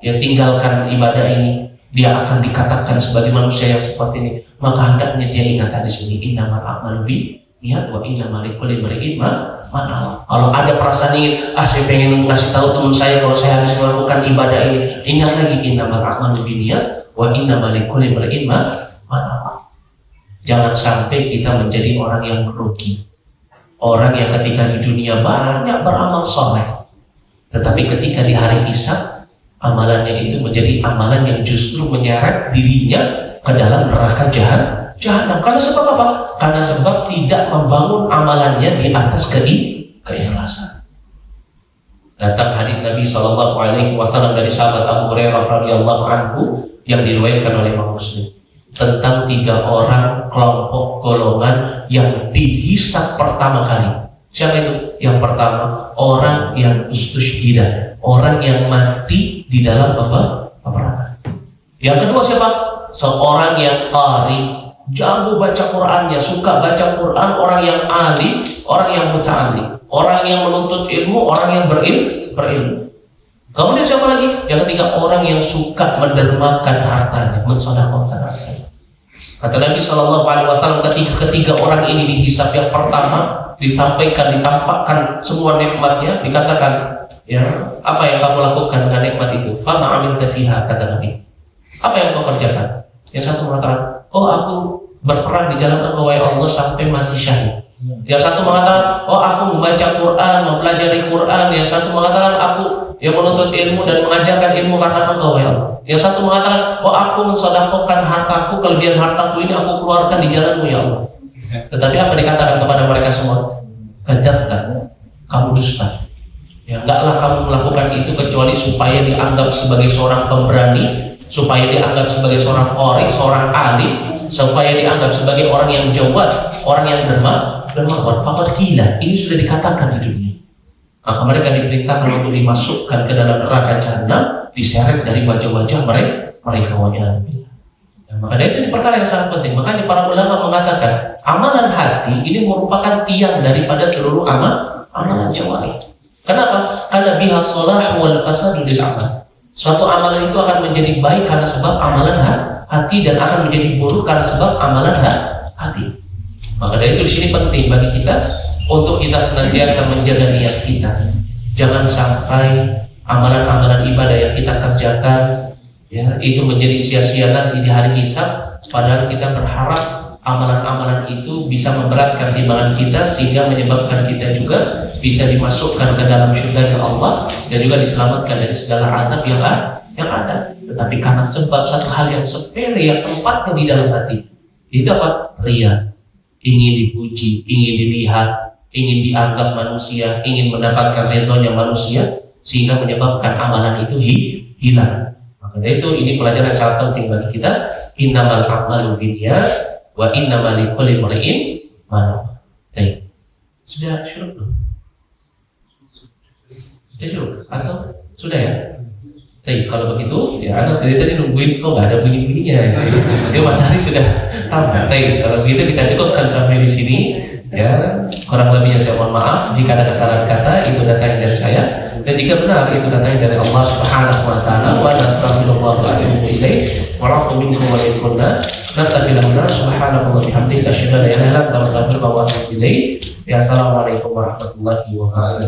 tinggalkan ibadah ini, dia akan dikatakan sebagai manusia yang seperti ini, maka hendaknya dia ingat di sini, innamal a'malu niat, wa innamal likulli imri'in ma nawa. Kalau ada perasaan ingin, saya pengen ngasih tahu teman saya kalau saya harus melakukan ibadah ini, ingat lagi innamal a'malu binniyat wa innamal likulli imri'in ma nawa. Jangan sampai kita menjadi orang yang rugi, orang yang ketika di dunia banyak beramal soleh, tetapi ketika di hari hisab amalannya itu menjadi amalan yang justru menyeret dirinya ke dalam neraka jahanam. Karena sebab apa? Karena sebab tidak membangun amalannya di atas keikhlasan. Datang hadis Nabi SAW dari sahabat Abu Hurairah radhiyallahu anhu yang diriwayatkan oleh Imam Muslim tentang 3 orang kelompok golongan yang dihisab pertama kali. Siapa itu? Yang pertama, orang yang ustushhida, orang yang mati di dalam peperangan. Yang kedua siapa? Seorang yang qari, jago baca Qur'annya, suka baca Qur'an, orang yang alim, orang yang muta'allim, orang yang menuntut ilmu, orang yang berilmu. Kemudian siapa lagi? Yang ketiga, orang yang suka mendermakan hartanya, mensedekahkan hartanya. Kata Nabi SAW, ketiga orang ini dihisab. Yang pertama disampaikan, ditampakkan semua nikmatnya, dikatakan, ya, apa yang kamu lakukan dengan nikmat itu? Fama amilta fiha, kata Nabi. Apa yang kau kerjakan? Yang satu mengatakan, oh aku berperang di jalan Allah ya Allah sampai mati syahid. Yang satu mengatakan, oh aku membaca Quran, mempelajari Quran. Yang satu mengatakan, aku yang menuntut ilmu dan mengajarkan ilmu karena Engkau ya Allah. Yang satu mengatakan, oh aku mensedekahkan hartaku, kelebihan hartaku ini aku keluarkan di jalan-Mu ya Allah. Tetapi apa dikatakan kepada mereka semua? Kadzabta, kamu dusta. Ya, enggaklah kamu melakukan itu kecuali supaya dianggap sebagai seorang pemberani, supaya dianggap sebagai seorang qari, seorang alim, supaya dianggap sebagai orang yang jawad, orang yang dermawan. Faqad qila, ini sudah dikatakan di dunia. Maka mereka diperintahkan untuk dimasukkan ke dalam neraka jahanam, diseret dari wajah-wajah mereka wajah. Maka itu perkara yang sangat penting. Makanya para ulama mengatakan amalan hati ini merupakan tiang daripada seluruh amalan jawarih. Kenapa? Karena biha shalah wal fasad lil amal. Suatu amalan itu akan menjadi baik karena sebab amalan hati, dan akan menjadi buruk karena sebab amalan hati. Maka dari itu di sini penting bagi kita untuk kita senantiasa menjaga niat kita. Jangan sampai amalan-amalan ibadah yang kita kerjakan, ya, itu menjadi sia-sia nanti di hari hisab. Padahal kita berharap amalan-amalan itu bisa memberatkan timbangan kita sehingga menyebabkan kita juga bisa dimasukkan ke dalam surga Allah dan juga diselamatkan dari segala azab yang ada. Tetapi karena sebab satu hal yang sepele yang tempatnya di dalam hati, itu apa? Ria, ingin dipuji, ingin dilihat, ingin dianggap manusia, ingin mendapatkan ridhonya manusia, sehingga menyebabkan amalan itu hilang. Makanya itu ini pelajaran yang sangat penting bagi kita. Innamal a'malu binniyat wa innamal likulli imri'in ma nawa. Baik. Sudah syuruk belum? Sudah syuruk atau sudah ya? Baik, kalau begitu ya anak tadi nungguin kok nggak ada bunyi-bunyinya. Jadi matahari sudah tampak. Baik, kalau begitu kita cukupkan sampai di sini. Ya, kurang lebihnya saya mohon maaf jika ada kesalahan kata, itu datang dari saya, dan jika benar itu datang dari Allah Subhanahu wa taala. Wa nastaghfirullah wa atubu ilaih wa ra'fu minkum wa minkunna nastaghfirullah subhanahu wa bihamdihi asyhadu an la ilaha illa anta astaghfiruka wa atubu ilaih. Ya, assalamualaikum warahmatullahi wabarakatuh.